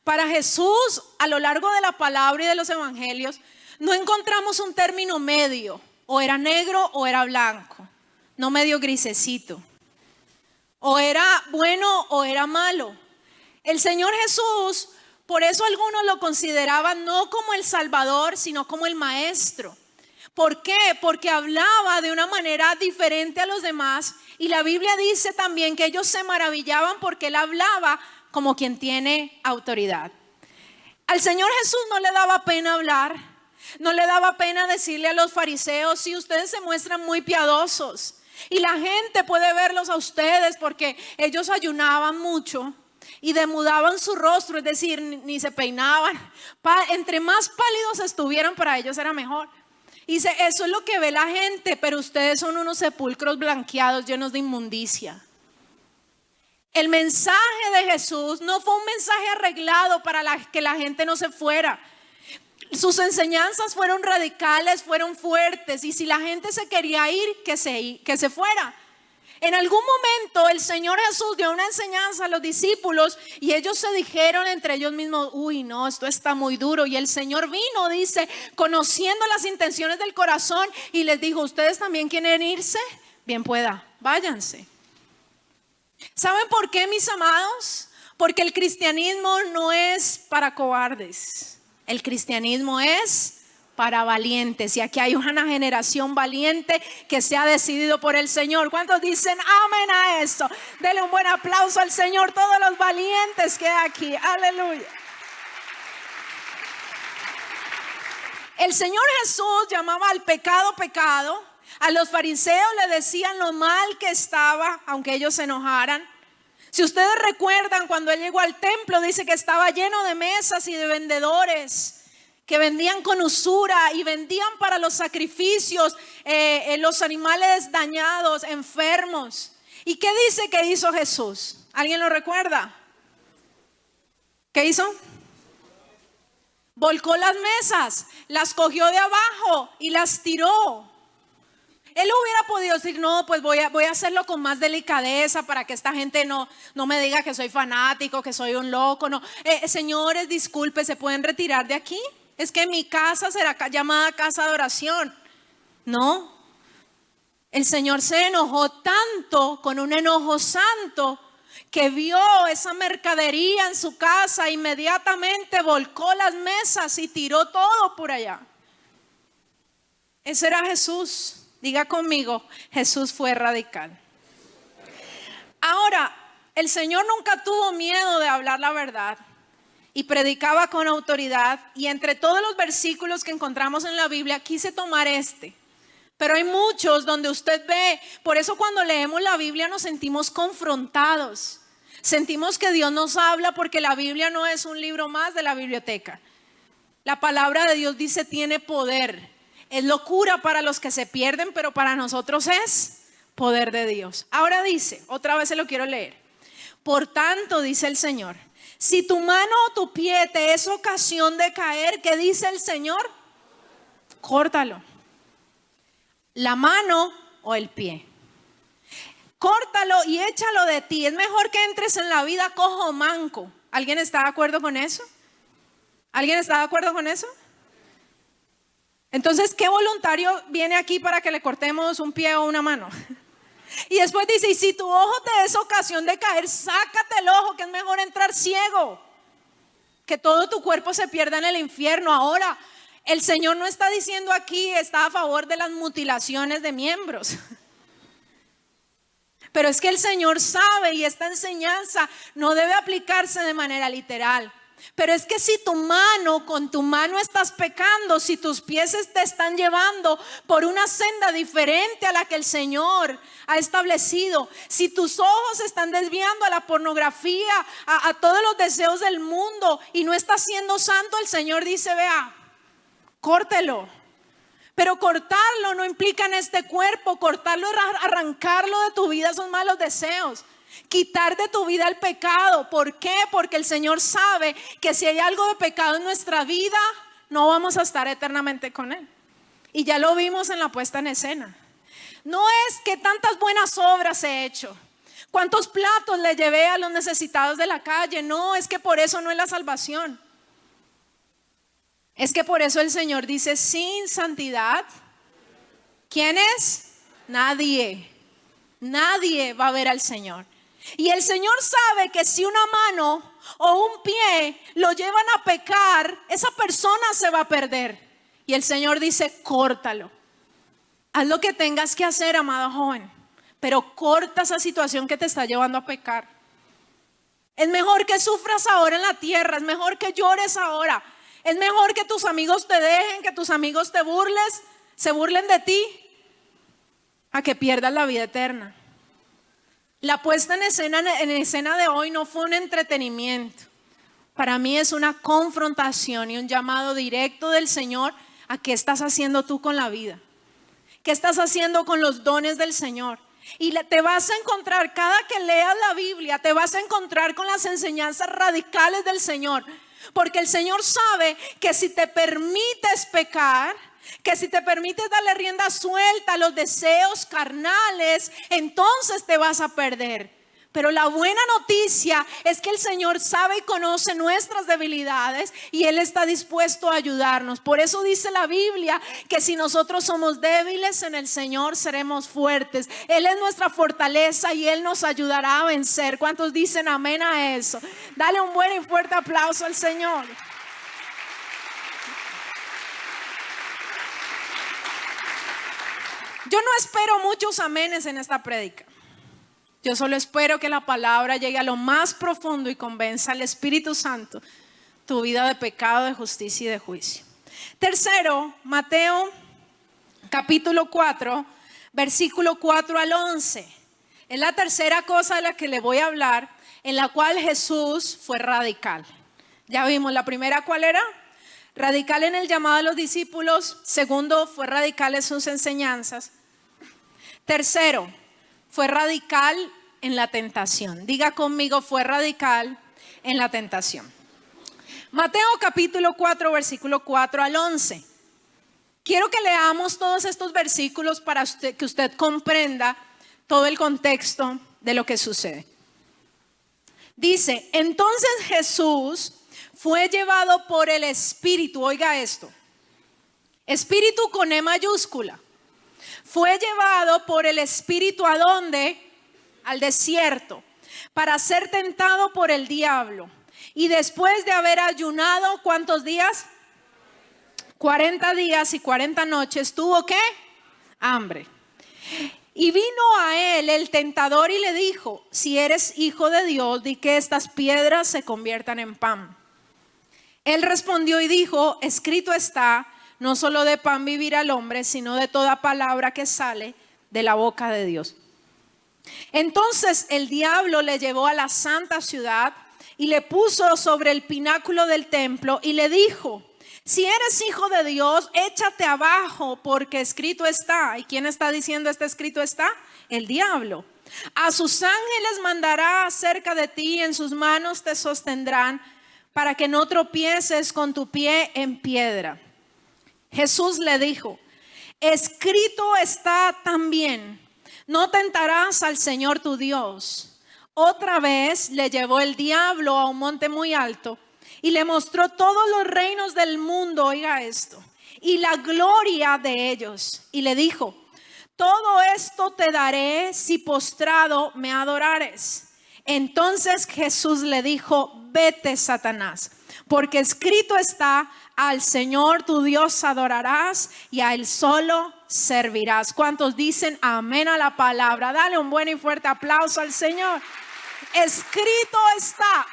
[SPEAKER 7] Para Jesús, a lo largo de la palabra y de los evangelios, no encontramos un término medio, o era negro o era blanco, no medio grisecito, o era bueno o era malo. El Señor Jesús, por eso algunos lo consideraban no como el Salvador, sino como el Maestro. ¿Por qué? Porque hablaba de una manera diferente a los demás, y la Biblia dice también que ellos se maravillaban porque Él hablaba como quien tiene autoridad. Al Señor Jesús no le daba pena hablar, no le daba pena decirle a los fariseos, si ustedes se muestran muy piadosos y la gente puede verlos a ustedes porque ellos ayunaban mucho y demudaban su rostro, es decir, ni se peinaban. Entre más pálidos estuvieran, para ellos era mejor. Y dice, eso es lo que ve la gente, pero ustedes son unos sepulcros blanqueados llenos de inmundicia. El mensaje de Jesús no fue un mensaje arreglado para que la gente no se fuera. Sus enseñanzas fueron radicales, fueron fuertes, y si la gente se quería ir, que se fuera. En algún momento el Señor Jesús dio una enseñanza a los discípulos y ellos se dijeron entre ellos mismos, uy no, esto está muy duro. Y el Señor vino, dice, conociendo las intenciones del corazón, y les dijo, ¿ustedes también quieren irse? Bien pueda, váyanse. ¿Saben por qué, mis amados? Porque el cristianismo no es para cobardes. El cristianismo es para valientes, y aquí hay una generación valiente que se ha decidido por el Señor. ¿Cuántos dicen amén a eso? Denle un buen aplauso al Señor, todos los valientes que hay aquí. Aleluya. El Señor Jesús llamaba al pecado pecado. A los fariseos le decían lo mal que estaba, aunque ellos se enojaran. Si ustedes recuerdan, cuando él llegó al templo, dice que estaba lleno de mesas y de vendedores que vendían con usura y vendían para los sacrificios los animales dañados, enfermos. ¿Y qué dice que hizo Jesús? ¿Alguien lo recuerda? ¿Qué hizo? Volcó las mesas, las cogió de abajo y las tiró. Él hubiera podido decir, no, pues voy a hacerlo con más delicadeza para que esta gente no me diga que soy fanático, que soy un loco. No. Señores, disculpe, ¿se pueden retirar de aquí? Es que mi casa será llamada casa de oración. No. El Señor se enojó tanto, con un enojo santo, que vio esa mercadería en su casa, inmediatamente volcó las mesas y tiró todo por allá. Ese era Jesús. Diga conmigo, Jesús fue radical. Ahora, el Señor nunca tuvo miedo de hablar la verdad y predicaba con autoridad. Y entre todos los versículos que encontramos en la Biblia, quise tomar este. Pero hay muchos donde usted ve, por eso cuando leemos la Biblia nos sentimos confrontados. Sentimos que Dios nos habla porque la Biblia no es un libro más de la biblioteca. La palabra de Dios dice tiene poder. Es locura para los que se pierden, pero para nosotros es poder de Dios. Ahora dice, otra vez se lo quiero leer. Por tanto, dice el Señor, si tu mano o tu pie te es ocasión de caer, ¿qué dice el Señor? Córtalo. La mano o el pie. Córtalo y échalo de ti. Es mejor que entres en la vida cojo o manco. ¿Alguien está de acuerdo con eso? ¿Alguien está de acuerdo con eso? Entonces, ¿qué voluntario viene aquí para que le cortemos un pie o una mano? Y después dice, y si tu ojo te es ocasión de caer, sácate el ojo, que es mejor entrar ciego, que todo tu cuerpo se pierda en el infierno. Ahora, el Señor no está diciendo aquí, está a favor de las mutilaciones de miembros. Pero es que el Señor sabe, y esta enseñanza no debe aplicarse de manera literal. Pero es que si con tu mano estás pecando, si tus pies te están llevando por una senda diferente a la que el Señor ha establecido, si tus ojos están desviando a la pornografía, a todos los deseos del mundo y no estás siendo santo, el Señor dice, vea, córtelo. Pero cortarlo no implica en este cuerpo, cortarlo es arrancarlo de tu vida, esos malos deseos. Quitar de tu vida el pecado. ¿Por qué? Porque el Señor sabe que si hay algo de pecado en nuestra vida, no vamos a estar eternamente con Él. Y ya lo vimos en la puesta en escena. No es que tantas buenas obras he hecho, cuántos platos le llevé a los necesitados de la calle. No, es que por eso no es la salvación. Es que por eso el Señor dice, sin santidad, ¿quién es? Nadie. Nadie va a ver al Señor. Y el Señor sabe que si una mano o un pie lo llevan a pecar, esa persona se va a perder. Y el Señor dice, córtalo. Haz lo que tengas que hacer, amado joven, pero corta esa situación que te está llevando a pecar. Es mejor que sufras ahora en la tierra, es mejor que llores ahora, es mejor que tus amigos te dejen, que tus amigos se burlen de ti, a que pierdas la vida eterna. La puesta en escena de hoy no fue un entretenimiento. Para mí es una confrontación y un llamado directo del Señor a qué estás haciendo tú con la vida. ¿Qué estás haciendo con los dones del Señor? Y te vas a encontrar, cada que leas la Biblia, te vas a encontrar con las enseñanzas radicales del Señor. Porque el Señor sabe que si te permites pecar, que si te permites darle rienda suelta a los deseos carnales, entonces te vas a perder. Pero la buena noticia es que el Señor sabe y conoce nuestras debilidades y Él está dispuesto a ayudarnos. Por eso dice la Biblia que si nosotros somos débiles en el Señor, seremos fuertes. Él es nuestra fortaleza y Él nos ayudará a vencer. ¿Cuántos dicen amén a eso? Dale un buen y fuerte aplauso al Señor. Yo no espero muchos amenes en esta prédica. Yo solo espero que la palabra llegue a lo más profundo y convenza al Espíritu Santo tu vida de pecado, de justicia y de juicio. Tercero, Mateo capítulo 4, versículo 4 al 11. Es la tercera cosa de la que le voy a hablar. en la cual Jesús fue radical. Ya vimos, la primera, ¿cuál era? Radical en el llamado a los discípulos. Segundo, fue radical en sus enseñanzas. Tercero, fue radical en la tentación. Diga conmigo, fue radical en la tentación. Mateo capítulo 4, versículo 4 al 11. Quiero que leamos todos estos versículos para que usted comprenda todo el contexto de lo que sucede. Dice, entonces Jesús fue llevado por el Espíritu, oiga esto, Espíritu con E mayúscula. Fue llevado por el Espíritu ¿a dónde? Al desierto, para ser tentado por el diablo. Y después de haber ayunado, ¿cuántos días? 40 días y 40 noches, ¿tuvo qué? Hambre. Y vino a él el tentador y le dijo, si eres hijo de Dios, di que estas piedras se conviertan en pan. Él respondió y dijo, escrito está, no solo de pan vivirá el hombre, sino de toda palabra que sale de la boca de Dios. Entonces el diablo le llevó a la santa ciudad y le puso sobre el pináculo del templo y le dijo, si eres hijo de Dios, échate abajo porque escrito está. ¿Y quién está diciendo este escrito está? El diablo. A sus ángeles mandará acerca de ti, en sus manos te sostendrán para que no tropieces con tu pie en piedra. Jesús le dijo, escrito está también, no tentarás al Señor tu Dios. Otra vez le llevó el diablo a un monte muy alto y le mostró todos los reinos del mundo, oiga esto, y la gloria de ellos. Y le dijo, todo esto te daré si postrado me adorares. Entonces Jesús le dijo, vete, Satanás, porque escrito está, al Señor tu Dios adorarás y a Él solo servirás. ¿Cuántos dicen amén a la palabra? Dale un buen y fuerte aplauso al Señor. Escrito está.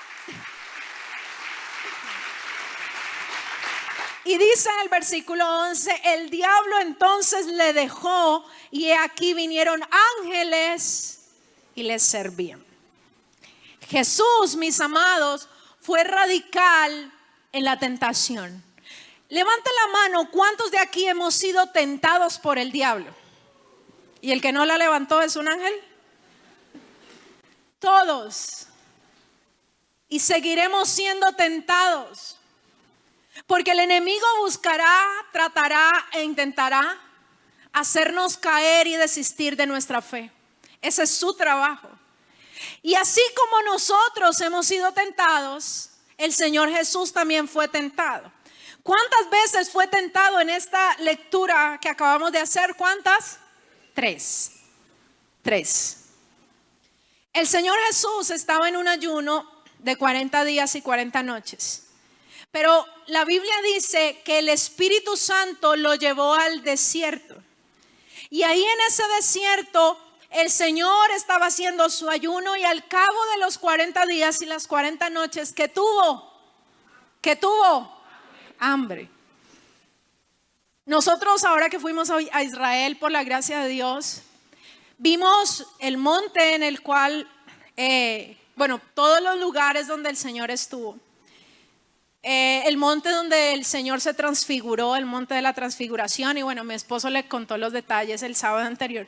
[SPEAKER 7] Y dice en el versículo 11, el diablo entonces le dejó y he aquí vinieron ángeles y les servían. Jesús, mis amados, fue radical en la tentación. Levante la mano, ¿cuántos de aquí hemos sido tentados por el diablo? ¿Y el que no la levantó es un ángel? Todos. Y seguiremos siendo tentados. Porque el enemigo buscará, tratará e intentará hacernos caer y desistir de nuestra fe. Ese es su trabajo. Y así como nosotros hemos sido tentados, el Señor Jesús también fue tentado. ¿Cuántas veces fue tentado en esta lectura que acabamos de hacer? ¿Cuántas? 3. El Señor Jesús estaba en un ayuno de 40 días y 40 noches. Pero la Biblia dice que el Espíritu Santo lo llevó al desierto. Y ahí en ese desierto el Señor estaba haciendo su ayuno y al cabo de los 40 días y las 40 noches, ¿qué tuvo? Hambre. Nosotros ahora que fuimos a Israel por la gracia de Dios, vimos el monte en el cual, todos los lugares donde el Señor estuvo. El monte donde el Señor se transfiguró, el monte de la transfiguración, y mi esposo le contó los detalles el sábado anterior.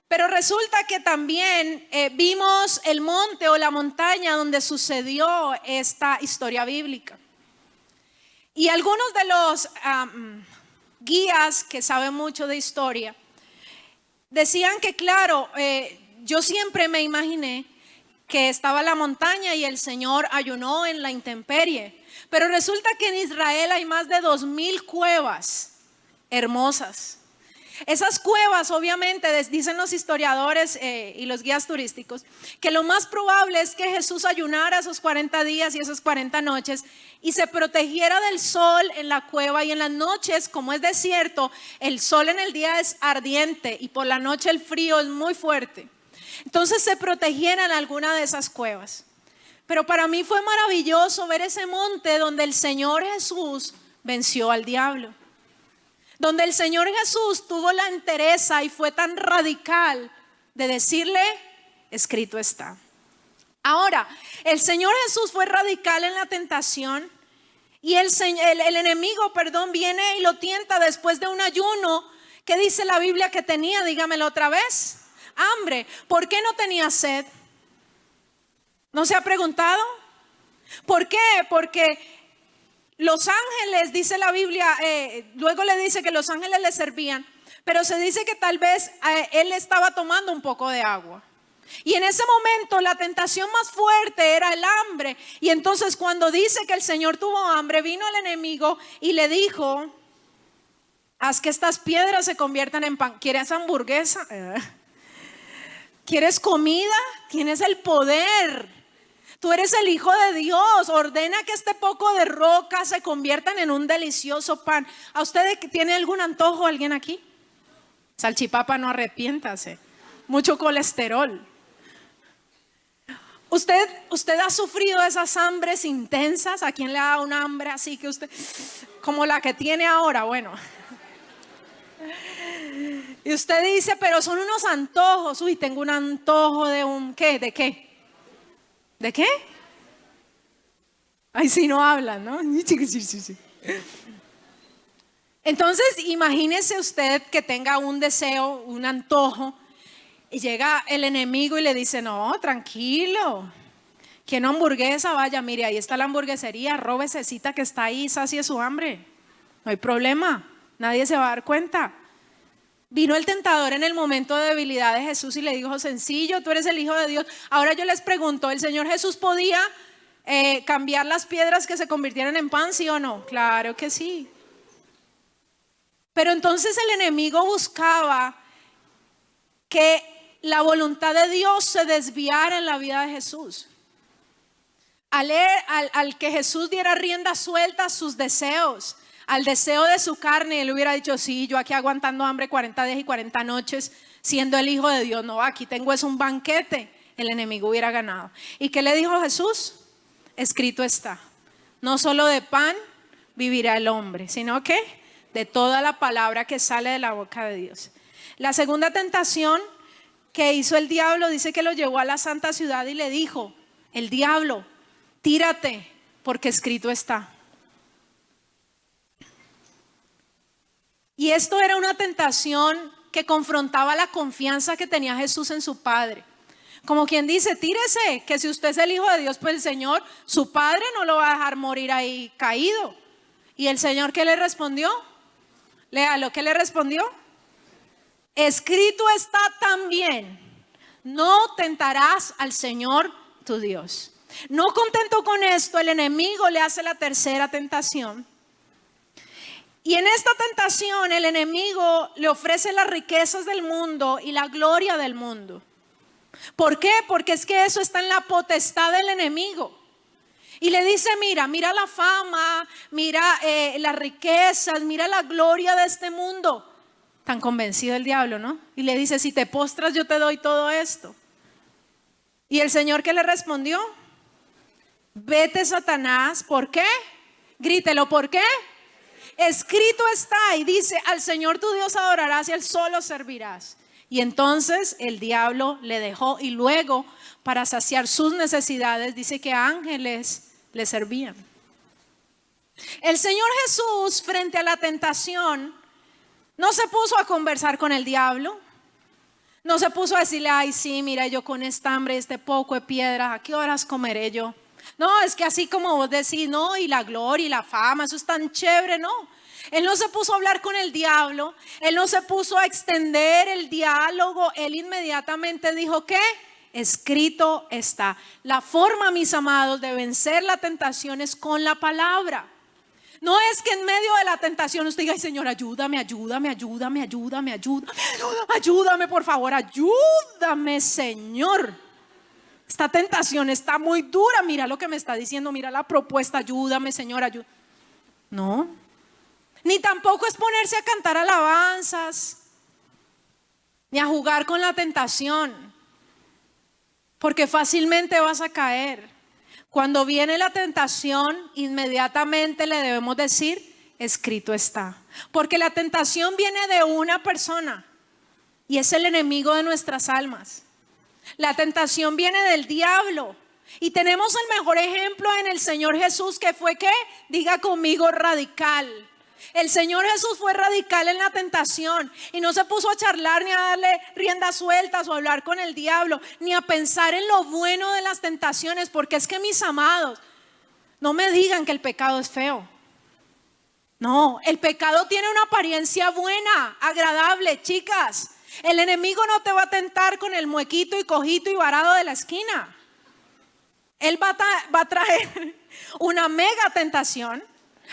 [SPEAKER 7] Pero resulta que también vimos el monte o la montaña donde sucedió esta historia bíblica. Y algunos de los guías que saben mucho de historia decían que claro, yo siempre me imaginé que estaba la montaña y el Señor ayunó en la intemperie. Pero resulta que en Israel hay más de 2000 cuevas hermosas. Esas cuevas, obviamente, dicen los historiadores y los guías turísticos, que lo más probable es que Jesús ayunara esos 40 días y esas 40 noches y se protegiera del sol en la cueva, y en las noches, como es desierto, el sol en el día es ardiente y por la noche el frío es muy fuerte. Entonces se protegiera en alguna de esas cuevas. Pero para mí fue maravilloso ver ese monte donde el Señor Jesús venció al diablo. Donde el Señor Jesús tuvo la entereza y fue tan radical de decirle, escrito está. Ahora, el Señor Jesús fue radical en la tentación y el enemigo, viene y lo tienta después de un ayuno. ¿Qué dice la Biblia que tenía? Dígamelo otra vez. Hambre. ¿Por qué no tenía sed? ¿No se ha preguntado? ¿Por qué? Porque los ángeles, dice la Biblia, luego le dice que los ángeles le servían, pero se dice que tal vez él estaba tomando un poco de agua. Y en ese momento la tentación más fuerte era el hambre. Y entonces cuando dice que el Señor tuvo hambre, vino el enemigo y le dijo: haz que estas piedras se conviertan en pan. ¿Quieres hamburguesa? ¿Quieres comida? Tienes el poder. Tú eres el Hijo de Dios. Ordena que este poco de roca se conviertan en un delicioso pan. ¿A usted tiene algún antojo alguien aquí? Salchipapa, no arrepiéntase. Mucho colesterol. ¿Usted ha sufrido esas hambres intensas? ¿A quién le da una hambre así que usted, como la que tiene ahora? Bueno. Y usted dice, pero son unos antojos. Uy, tengo un antojo de un ¿qué? ¿De qué? ¿De qué? Ay, sí, no hablan, ¿no? Sí. Entonces, imagínese usted que tenga un deseo, un antojo, y llega el enemigo y le dice: no, tranquilo, que una hamburguesa, vaya, mire, ahí está la hamburguesería, róbese cita que está ahí, sacie su hambre, no hay problema, nadie se va a dar cuenta. Vino el tentador en el momento de debilidad de Jesús y le dijo: sencillo, tú eres el Hijo de Dios. Ahora yo les pregunto, ¿el Señor Jesús podía cambiar las piedras que se convirtieran en pan, sí o no? Claro que sí. Pero entonces el enemigo buscaba que la voluntad de Dios se desviara en la vida de Jesús. Al que Jesús diera rienda suelta a sus deseos, al deseo de su carne, él hubiera dicho: sí, yo aquí aguantando hambre 40 días y 40 noches, siendo el Hijo de Dios. No, aquí tengo es un banquete. El enemigo hubiera ganado. ¿Y qué le dijo Jesús? Escrito está: no solo de pan vivirá el hombre, sino que de toda la palabra que sale de la boca de Dios. La segunda tentación que hizo el diablo, dice que lo llevó a la santa ciudad y le dijo: el diablo, tírate, porque escrito está. Y esto era una tentación que confrontaba la confianza que tenía Jesús en su Padre. Como quien dice: tírese, que si usted es el Hijo de Dios, pues el Señor, su Padre, no lo va a dejar morir ahí caído. ¿Y el Señor qué le respondió? Léalo, ¿qué le respondió? Escrito está también: no tentarás al Señor tu Dios. No contento con esto, el enemigo le hace la tercera tentación. Y en esta tentación el enemigo le ofrece las riquezas del mundo y la gloria del mundo. ¿Por qué? Porque es que eso está en la potestad del enemigo. Y le dice: mira la fama, mira las riquezas, mira la gloria de este mundo. Tan convencido el diablo, ¿no? Y le dice: si te postras yo te doy todo esto. Y el Señor, ¿qué le respondió? Vete, Satanás. ¿Por qué? Grítelo, ¿por qué? Escrito está, y dice: al Señor tu Dios adorarás y a Él solo servirás. Y entonces el diablo le dejó, y luego, para saciar sus necesidades, dice que ángeles le servían. El Señor Jesús, frente a la tentación, no se puso a conversar con el diablo. No se puso a decirle: ay, sí, mira, yo con esta hambre, este poco de piedras, ¿a qué horas comeré yo? No, es que así como vos decís, no, y la gloria y la fama, eso es tan chévere, no. Él no se puso a hablar con el diablo, él no se puso a extender el diálogo, él inmediatamente dijo: ¿qué? Escrito está. La forma, mis amados, de vencer la tentación es con la palabra. No es que en medio de la tentación usted diga: ay, Señor, ayúdame, por favor, ayúdame, Señor. Esta tentación está muy dura, mira lo que me está diciendo, mira la propuesta, ayúdame, Señor, ayúdame. No, ni tampoco es ponerse a cantar alabanzas, ni a jugar con la tentación, porque fácilmente vas a caer. Cuando viene la tentación, inmediatamente le debemos decir: escrito está. Porque la tentación viene de una persona y es el enemigo de nuestras almas. La tentación viene del diablo Y tenemos el mejor ejemplo en el Señor Jesús, que fue, ¿qué? Diga conmigo, radical. El Señor Jesús fue radical en la tentación y no se puso a charlar ni a darle riendas sueltas o a hablar con el diablo, ni a pensar en lo bueno de las tentaciones, porque es que, mis amados, no me digan que el pecado es feo. No, el pecado tiene una apariencia buena, agradable, chicas. El enemigo no te va a tentar con el muequito y cojito y varado de la esquina. Él va a traer una mega tentación,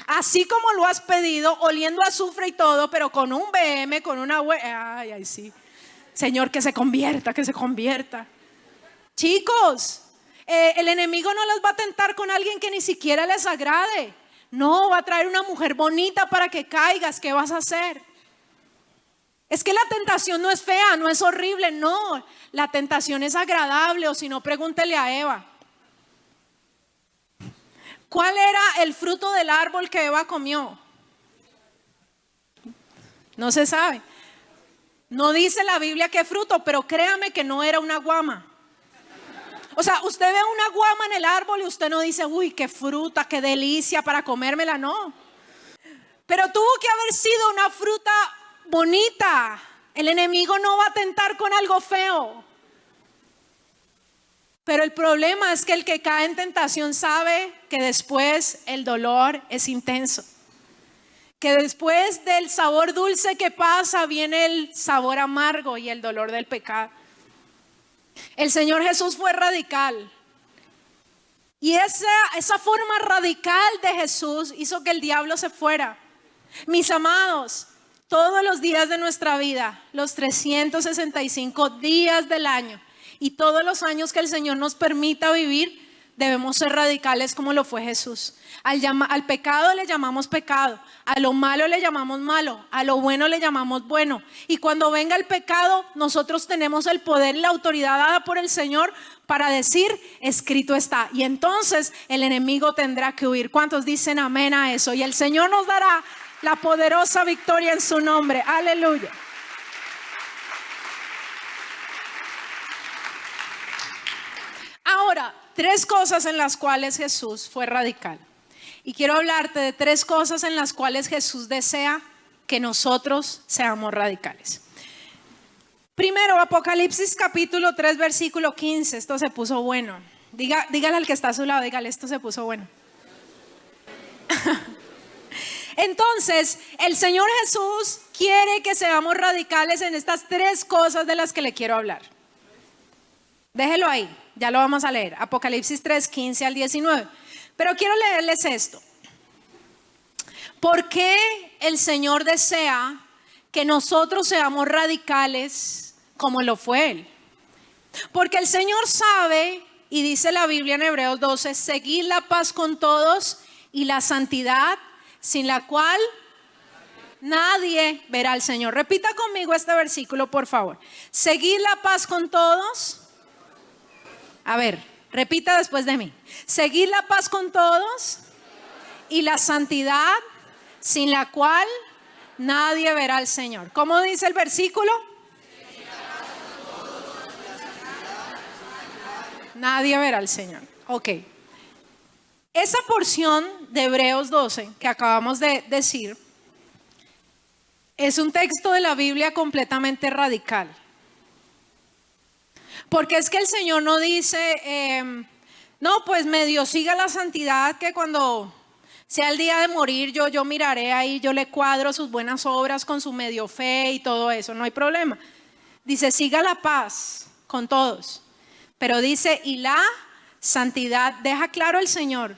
[SPEAKER 7] así como lo has pedido, oliendo a azufre y todo, pero con un BM, con una... Ay, sí. Señor, que se convierta, que se convierta. Chicos, el enemigo no las va a tentar con alguien que ni siquiera les agrade. No, va a traer una mujer bonita para que caigas. ¿Qué vas a hacer? Es que la tentación no es fea, no es horrible, no. La tentación es agradable, o si no, pregúntele a Eva. ¿Cuál era el fruto del árbol que Eva comió? No se sabe. No dice la Biblia qué fruto, pero créame que no era una guama. O sea, usted ve una guama en el árbol y usted no dice, uy, qué fruta, qué delicia para comérmela, no. Pero tuvo que haber sido una fruta bonita. El enemigo no va a tentar con algo feo. Pero el problema es que el que cae en tentación sabe que después el dolor es intenso. Que después del sabor dulce que pasa viene el sabor amargo y el dolor del pecado. El Señor Jesús fue radical. Y esa forma radical de Jesús hizo que el diablo se fuera. Mis amados, todos los días de nuestra vida, los 365 días del año y todos los años que el Señor nos permita vivir, debemos ser radicales como lo fue Jesús. Al pecado le llamamos pecado, a lo malo le llamamos malo, a lo bueno le llamamos bueno. Y cuando venga el pecado, nosotros tenemos el poder y la autoridad dada por el Señor para decir, escrito está. Y entonces el enemigo tendrá que huir. ¿Cuántos dicen amén a eso? Y el Señor nos dará la poderosa victoria en su nombre. Aleluya. Ahora, 3 cosas en las cuales Jesús fue radical. Y quiero hablarte de 3 cosas en las cuales Jesús desea que nosotros seamos radicales. Primero, Apocalipsis capítulo 3, versículo 15. Esto se puso bueno. Dígale al que está a su lado, dígale, esto se puso bueno. Entonces, el Señor Jesús quiere que seamos radicales en estas 3 cosas de las que le quiero hablar. Déjelo ahí, ya lo vamos a leer. Apocalipsis 3, 15 al 19. Pero quiero leerles esto. ¿Por qué el Señor desea que nosotros seamos radicales como lo fue Él? Porque el Señor sabe, y dice la Biblia en Hebreos 12, seguid la paz con todos y la santidad, sin la cual nadie verá al Señor. Repita conmigo este versículo, por favor. Seguid la paz con todos. A ver, repita después de mí. Seguid la paz con todos y la santidad, sin la cual nadie verá al Señor. ¿Cómo dice el versículo? Nadie verá al Señor. Ok. Esa porción de Hebreos 12 que acabamos de decir es un texto de la Biblia completamente radical. Porque es que el Señor no dice, no, pues medio siga la santidad, que cuando sea el día de morir yo miraré ahí, yo le cuadro sus buenas obras con su medio fe y todo eso, no hay problema. Dice, siga la paz con todos. Pero dice, y la santidad, deja claro el Señor,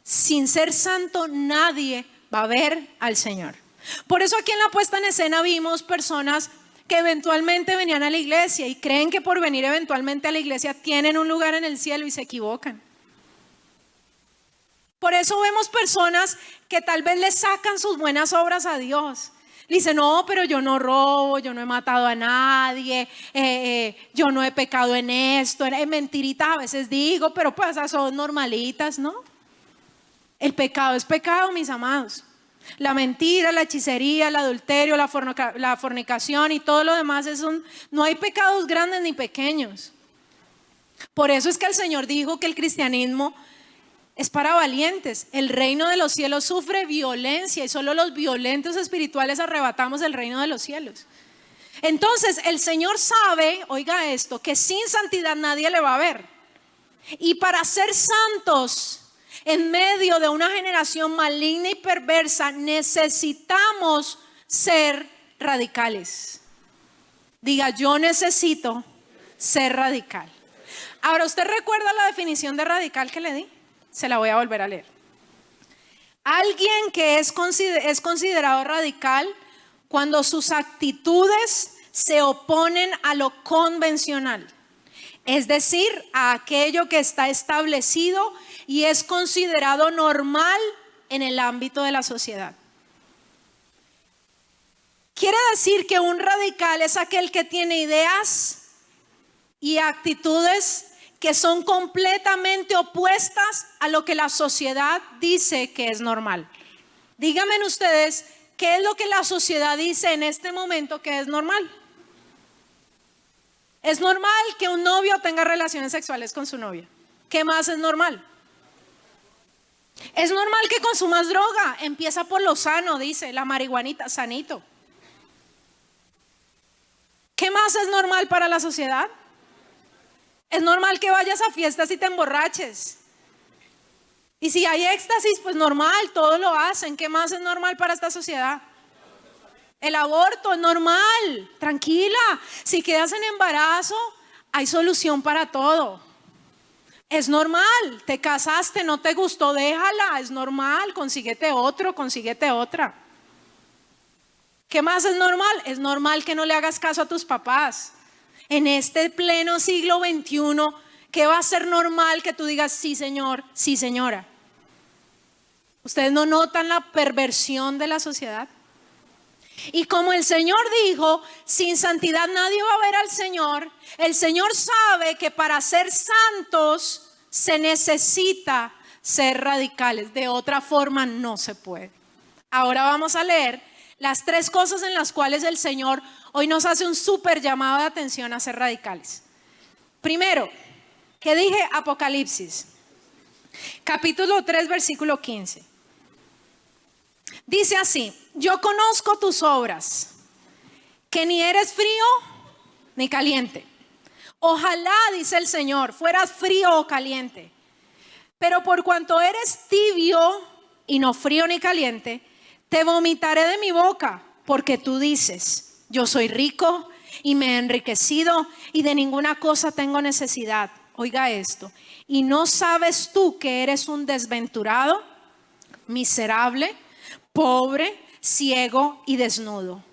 [SPEAKER 7] sin ser santo nadie va a ver al Señor. Por eso aquí en la puesta en escena vimos personas que eventualmente venían a la iglesia y creen que por venir eventualmente a la iglesia tienen un lugar en el cielo y se equivocan. Por eso vemos personas que tal vez le sacan sus buenas obras a Dios. Dicen, no, pero yo no robo, yo no he matado a nadie, yo no he pecado en esto, mentiritas a veces digo, pero pues esas son normalitas, ¿no? El pecado es pecado, mis amados. La mentira, la hechicería, el adulterio, la fornicación y todo lo demás, no hay pecados grandes ni pequeños. Por eso es que el Señor dijo que el cristianismo es para valientes. El reino de los cielos sufre violencia y solo los violentos espirituales arrebatamos el reino de los cielos. Entonces el Señor sabe, oiga esto, que sin santidad nadie le va a ver. Y para ser santos en medio de una generación maligna y perversa necesitamos ser radicales. Diga, yo necesito ser radical. Ahora, ¿usted recuerda la definición de radical que le di? Se la voy a volver a leer. Alguien que es considerado radical cuando sus actitudes se oponen a lo convencional, es decir, a aquello que está establecido y es considerado normal en el ámbito de la sociedad. Quiere decir que un radical es aquel que tiene ideas y actitudes que son completamente opuestas a lo que la sociedad dice que es normal. Díganme ustedes, ¿qué es lo que la sociedad dice en este momento que es normal? Es normal que un novio tenga relaciones sexuales con su novia. ¿Qué más es normal? Es normal que consumas droga. Empieza por lo sano, dice la marihuanita, sanito. ¿Qué más es normal para la sociedad? Es normal que vayas a fiestas y te emborraches. Y si hay éxtasis, pues normal, todos lo hacen. ¿Qué más es normal para esta sociedad? El aborto es normal, tranquila. Si quedas en embarazo, hay solución para todo. Es normal, te casaste, no te gustó, déjala, es normal, consíguete otro, consíguete otra. ¿Qué más es normal? Es normal que no le hagas caso a tus papás. En este pleno siglo XXI, ¿qué va a ser normal que tú digas sí señor, sí señora? ¿Ustedes no notan la perversión de la sociedad? Y como el Señor dijo, sin santidad nadie va a ver al Señor. El Señor sabe que para ser santos se necesita ser radicales. De otra forma no se puede. Ahora vamos a leer las 3 cosas en las cuales el Señor hoy nos hace un súper llamado de atención a ser radicales. Primero, ¿qué dije? Apocalipsis, capítulo 3, versículo 15. Dice así: yo conozco tus obras, que ni eres frío ni caliente. Ojalá, dice el Señor, fueras frío o caliente. Pero por cuanto eres tibio y no frío ni caliente, te vomitaré de mi boca, porque tú dices, yo soy rico y me he enriquecido y de ninguna cosa tengo necesidad. Oiga esto, y no sabes tú que eres un desventurado, miserable, pobre, ciego y desnudo.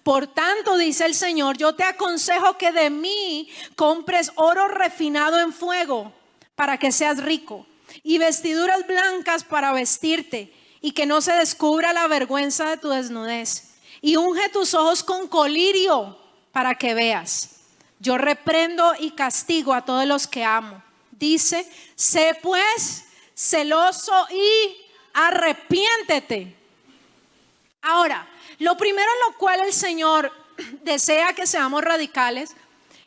[SPEAKER 7] Por tanto, dice el Señor, yo te aconsejo que de mí compres oro refinado en fuego para que seas rico, y vestiduras blancas para vestirte, y que no se descubra la vergüenza de tu desnudez. Y unge tus ojos con colirio para que veas. Yo reprendo y castigo a todos los que amo. Dice, sé pues celoso y arrepiéntete. Ahora, lo primero en lo cual el Señor desea que seamos radicales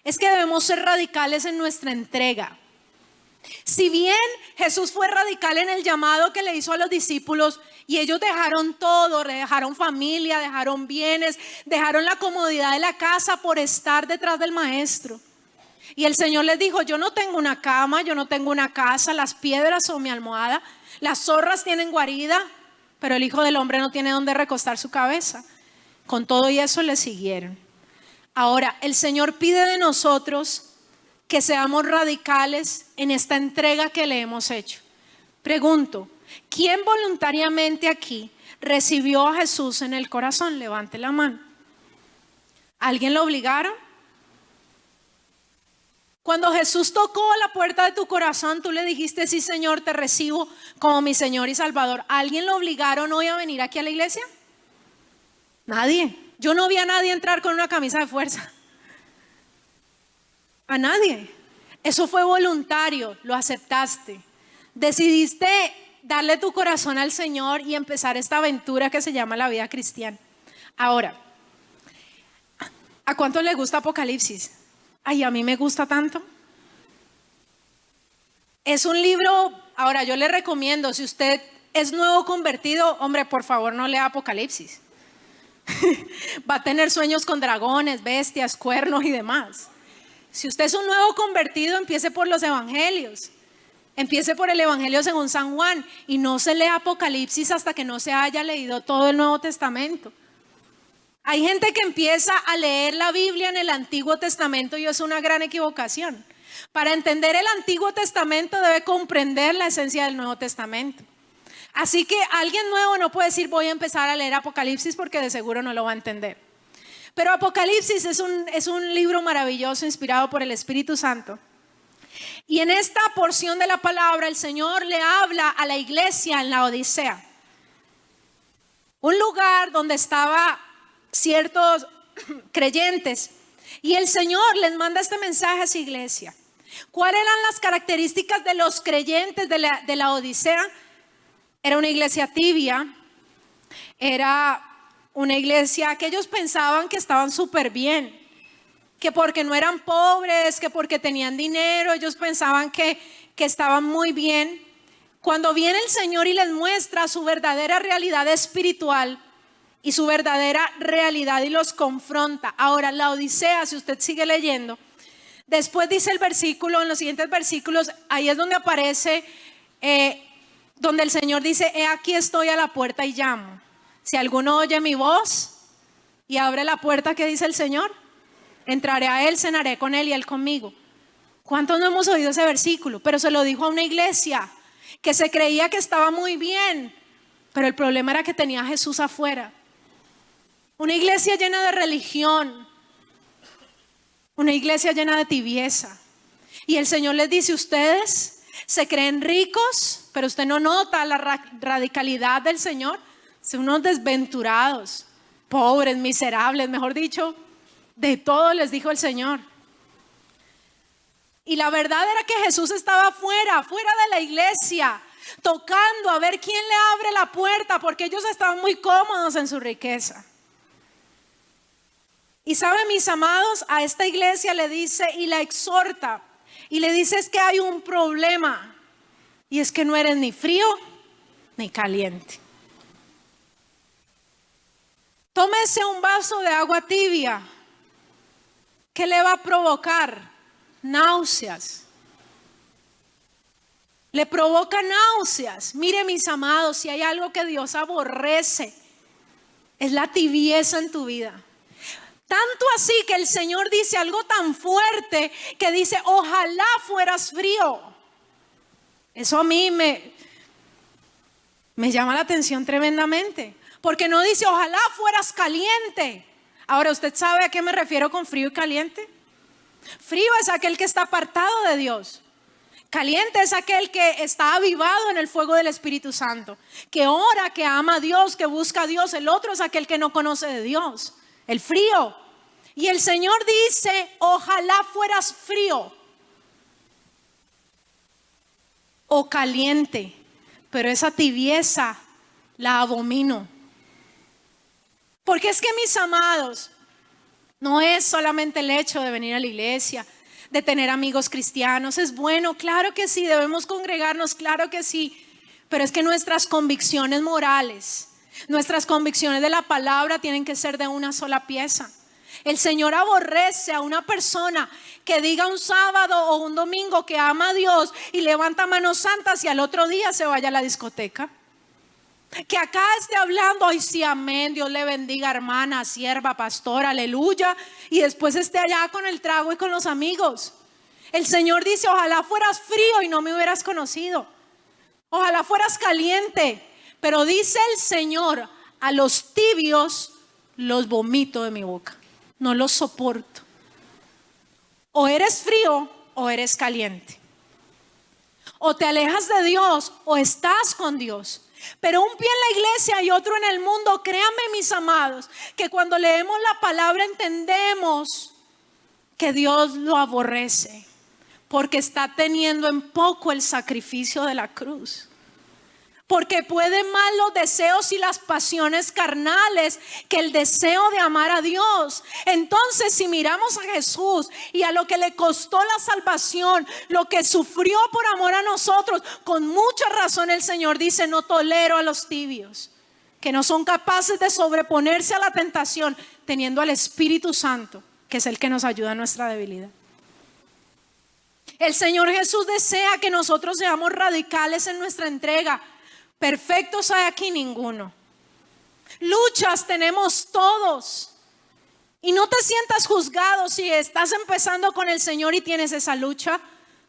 [SPEAKER 7] es que debemos ser radicales en nuestra entrega. Si bien Jesús fue radical en el llamado que le hizo a los discípulos y ellos dejaron todo, dejaron familia, dejaron bienes, dejaron la comodidad de la casa por estar detrás del maestro. Y el Señor les dijo, yo no tengo una cama, yo no tengo una casa, las piedras son mi almohada, las zorras tienen guarida, pero el Hijo del Hombre no tiene dónde recostar su cabeza. Con todo y eso le siguieron. Ahora, el Señor pide de nosotros que seamos radicales en esta entrega que le hemos hecho. Pregunto, ¿quién voluntariamente aquí recibió a Jesús en el corazón? Levante la mano. ¿Alguien lo obligaron? Cuando Jesús tocó la puerta de tu corazón, tú le dijiste, sí Señor, te recibo como mi Señor y Salvador. ¿Alguien lo obligaron hoy a venir aquí a la iglesia? Nadie. Yo no vi a nadie entrar con una camisa de fuerza. A nadie. Eso fue voluntario, lo aceptaste. Decidiste darle tu corazón al Señor y empezar esta aventura que se llama la vida cristiana. Ahora, ¿a cuánto le gusta Apocalipsis? Ay, a mí me gusta tanto. Es un libro, ahora yo le recomiendo, si usted es nuevo convertido, hombre, por favor no lea Apocalipsis. Va a tener sueños con dragones, bestias, cuernos y demás. Si usted es un nuevo convertido, empiece por los evangelios. Empiece por el Evangelio según San Juan y no se lea Apocalipsis hasta que no se haya leído todo el Nuevo Testamento. Hay gente que empieza a leer la Biblia en el Antiguo Testamento y es una gran equivocación. Para entender el Antiguo Testamento debe comprender la esencia del Nuevo Testamento. Así que alguien nuevo no puede decir voy a empezar a leer Apocalipsis porque de seguro no lo va a entender. Pero Apocalipsis es un libro maravilloso inspirado por el Espíritu Santo. Y en esta porción de la palabra el Señor le habla a la iglesia en la Odisea. Un lugar donde estaban ciertos creyentes. Y el Señor les manda este mensaje a su iglesia. ¿Cuáles eran las características de los creyentes de la Odisea? Era una iglesia tibia. Era una iglesia que ellos pensaban que estaban súper bien. Que porque no eran pobres, que porque tenían dinero, ellos pensaban que estaban muy bien. Cuando viene el Señor y les muestra su verdadera realidad espiritual y su verdadera realidad y los confronta. Ahora, la Odisea, si usted sigue leyendo, después dice el versículo, en los siguientes versículos, ahí es donde aparece, donde el Señor dice, he aquí estoy a la puerta y llamo. Si alguno oye mi voz y abre la puerta, ¿qué dice el Señor? Entraré a él, cenaré con él y él conmigo. ¿Cuántos no hemos oído ese versículo? Pero se lo dijo a una iglesia que se creía que estaba muy bien, pero el problema era que tenía a Jesús afuera. Una iglesia llena de religión, una iglesia llena de tibieza. Y el Señor les dice, ustedes se creen ricos, pero usted no nota la radicalidad del Señor. Son unos desventurados, pobres, miserables, mejor dicho. De todo les dijo el Señor. Y la verdad era que Jesús estaba fuera de la iglesia, tocando a ver quién le abre la puerta, porque ellos estaban muy cómodos en su riqueza. Y saben, mis amados, a esta iglesia le dice y la exhorta, y le dice es que hay un problema, y es que no eres ni frío ni caliente. Tómese un vaso de agua tibia. ¿Qué le va a provocar? Náuseas. Le provoca náuseas. Mire, mis amados, si hay algo que Dios aborrece, es la tibieza en tu vida. Tanto así que el Señor dice algo tan fuerte que dice, ojalá fueras frío. Eso a mí me llama la atención tremendamente. Porque no dice, ojalá fueras caliente. Ahora, ¿usted sabe a qué me refiero con frío y caliente? Frío es aquel que está apartado de Dios. Caliente es aquel que está avivado en el fuego del Espíritu Santo, que ora, que ama a Dios, que busca a Dios. El otro es aquel que no conoce de Dios, el frío. Y el Señor dice, ojalá fueras frío o caliente, pero esa tibieza la abomino. Porque es que, mis amados, no es solamente el hecho de venir a la iglesia, de tener amigos cristianos. Es bueno, claro que sí, debemos congregarnos, claro que sí. Pero es que nuestras convicciones morales, nuestras convicciones de la palabra tienen que ser de una sola pieza. El Señor aborrece a una persona que diga un sábado o un domingo que ama a Dios y levanta manos santas y al otro día se vaya a la discoteca. Que acá esté hablando, ay sí, amén, Dios le bendiga, hermana, sierva, pastora, aleluya, y después esté allá con el trago y con los amigos. El Señor dice, ojalá fueras frío y no me hubieras conocido, ojalá fueras caliente, pero dice el Señor, a los tibios los vomito de mi boca, no los soporto. O eres frío o eres caliente, o te alejas de Dios o estás con Dios. Pero un pie en la iglesia y otro en el mundo. Créanme, mis amados, que cuando leemos la palabra entendemos que Dios lo aborrece, porque está teniendo en poco el sacrificio de la cruz. porque pueden más los deseos y las pasiones carnales que el deseo de amar a Dios. Entonces, si miramos a Jesús y a lo que le costó la salvación, lo que sufrió por amor a nosotros, con mucha razón el Señor dice: no tolero a los tibios, que no son capaces de sobreponerse a la tentación, teniendo al Espíritu Santo, que es el que nos ayuda en nuestra debilidad. El Señor Jesús desea que nosotros seamos radicales en nuestra entrega. Perfectos hay aquí ninguno. Luchas tenemos todos. Y no te sientas juzgado si estás empezando con el Señor y tienes esa lucha.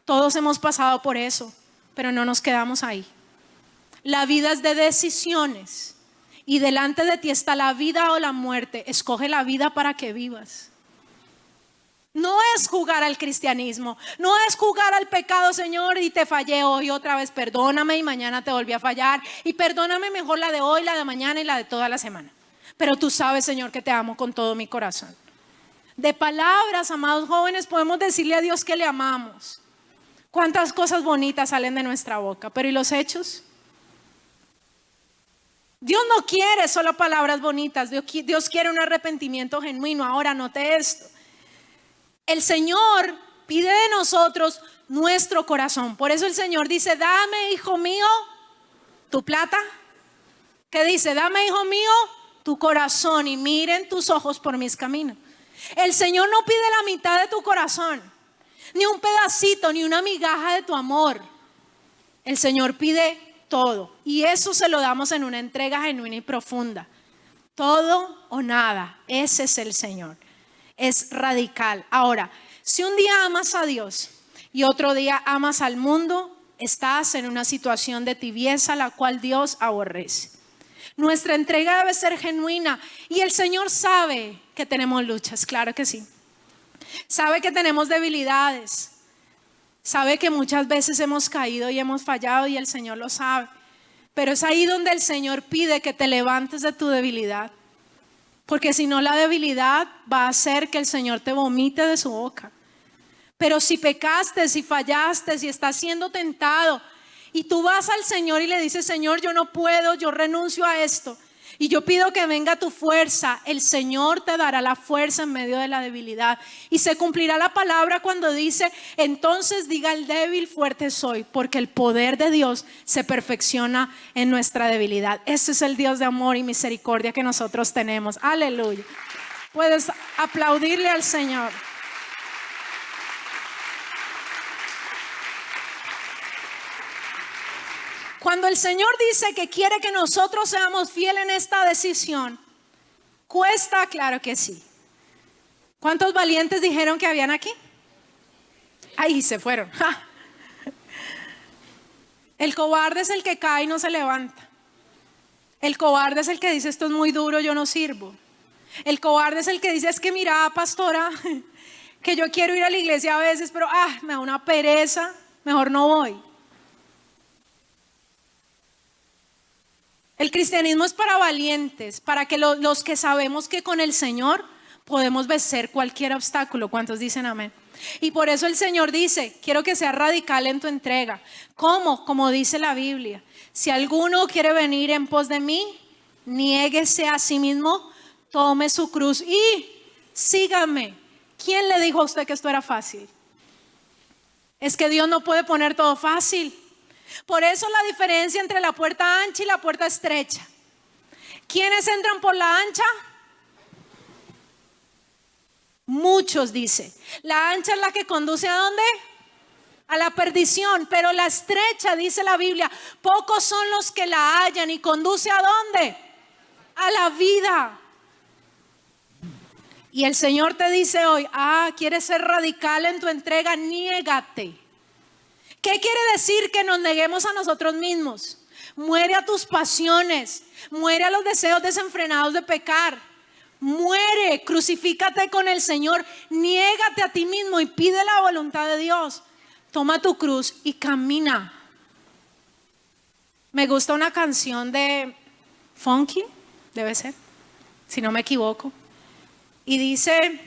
[SPEAKER 7] Todos hemos pasado por eso, pero no nos quedamos ahí. La vida es de decisiones y delante de ti está la vida o la muerte. Escoge la vida para que vivas. No es jugar al cristianismo, no es jugar al pecado. Señor, y te fallé hoy otra vez, perdóname, y mañana te volví a fallar, y perdóname mejor la de hoy, la de mañana y la de toda la semana. Pero tú sabes, Señor, que te amo con todo mi corazón. De palabras, amados jóvenes, podemos decirle a Dios que le amamos. Cuántas cosas bonitas salen de nuestra boca, pero ¿y los hechos? Dios no quiere solo palabras bonitas, Dios quiere un arrepentimiento genuino. Ahora note esto. El Señor pide de nosotros nuestro corazón. Por eso el Señor dice: dame, hijo mío, tu plata. ¿Qué dice? Dame, hijo mío, tu corazón, y miren tus ojos por mis caminos. El Señor no pide la mitad de tu corazón, ni un pedacito, ni una migaja de tu amor. El Señor pide todo, y eso se lo damos en una entrega genuina y profunda. Todo o nada, ese es el Señor. Es radical. Ahora, si un día amas a Dios y otro día amas al mundo, estás en una situación de tibieza, la cual Dios aborrece. Nuestra entrega debe ser genuina, y el Señor sabe que tenemos luchas, claro que sí. Sabe que tenemos debilidades, sabe que muchas veces hemos caído y hemos fallado, y el Señor lo sabe. Pero es ahí donde el Señor pide que te levantes de tu debilidad. Porque si no, la debilidad va a hacer que el Señor te vomite de su boca. Pero si pecaste, si fallaste, si estás siendo tentado, y tú vas al Señor y le dices: Señor, yo no puedo, yo renuncio a esto, y yo pido que venga tu fuerza, el Señor te dará la fuerza en medio de la debilidad. Y se cumplirá la palabra cuando dice: entonces diga el débil, fuerte soy, porque el poder de Dios se perfecciona en nuestra debilidad. Ese es el Dios de amor y misericordia que nosotros tenemos. Aleluya. Puedes aplaudirle al Señor. Cuando el Señor dice que quiere que nosotros seamos fieles en esta decisión, ¿cuesta? Claro que sí. ¿Cuántos valientes dijeron que habían aquí? Ahí se fueron. ¡Ja! El cobarde es el que cae y no se levanta. El cobarde es el que dice: esto es muy duro, yo no sirvo. El cobarde es el que dice: es que mira, pastora, que yo quiero ir a la iglesia a veces, pero me da una pereza, mejor no voy. El cristianismo es para valientes, para que los que sabemos que con el Señor podemos vencer cualquier obstáculo. ¿Cuántos dicen amén? Y por eso el Señor dice: quiero que seas radical en tu entrega. ¿Cómo? Como dice la Biblia: si alguno quiere venir en pos de mí, niéguese a sí mismo, tome su cruz y sígame. ¿Quién le dijo a usted que esto era fácil? Es que Dios no puede poner todo fácil. Por eso la diferencia entre la puerta ancha y la puerta estrecha. ¿Quiénes entran por la ancha? Muchos, dice. La ancha es la que conduce ¿a dónde? A la perdición. Pero la estrecha, dice la Biblia, pocos son los que la hallan, y conduce ¿a dónde? A la vida. Y el Señor te dice hoy: ¿quieres ser radical en tu entrega? Niégate. ¿Qué quiere decir? Que nos neguemos a nosotros mismos. Muere a tus pasiones, muere a los deseos desenfrenados de pecar. Muere, crucifícate con el Señor, niégate a ti mismo y pide la voluntad de Dios. Toma tu cruz y camina. Me gusta una canción de Funky, debe ser, si no me equivoco. Y dice,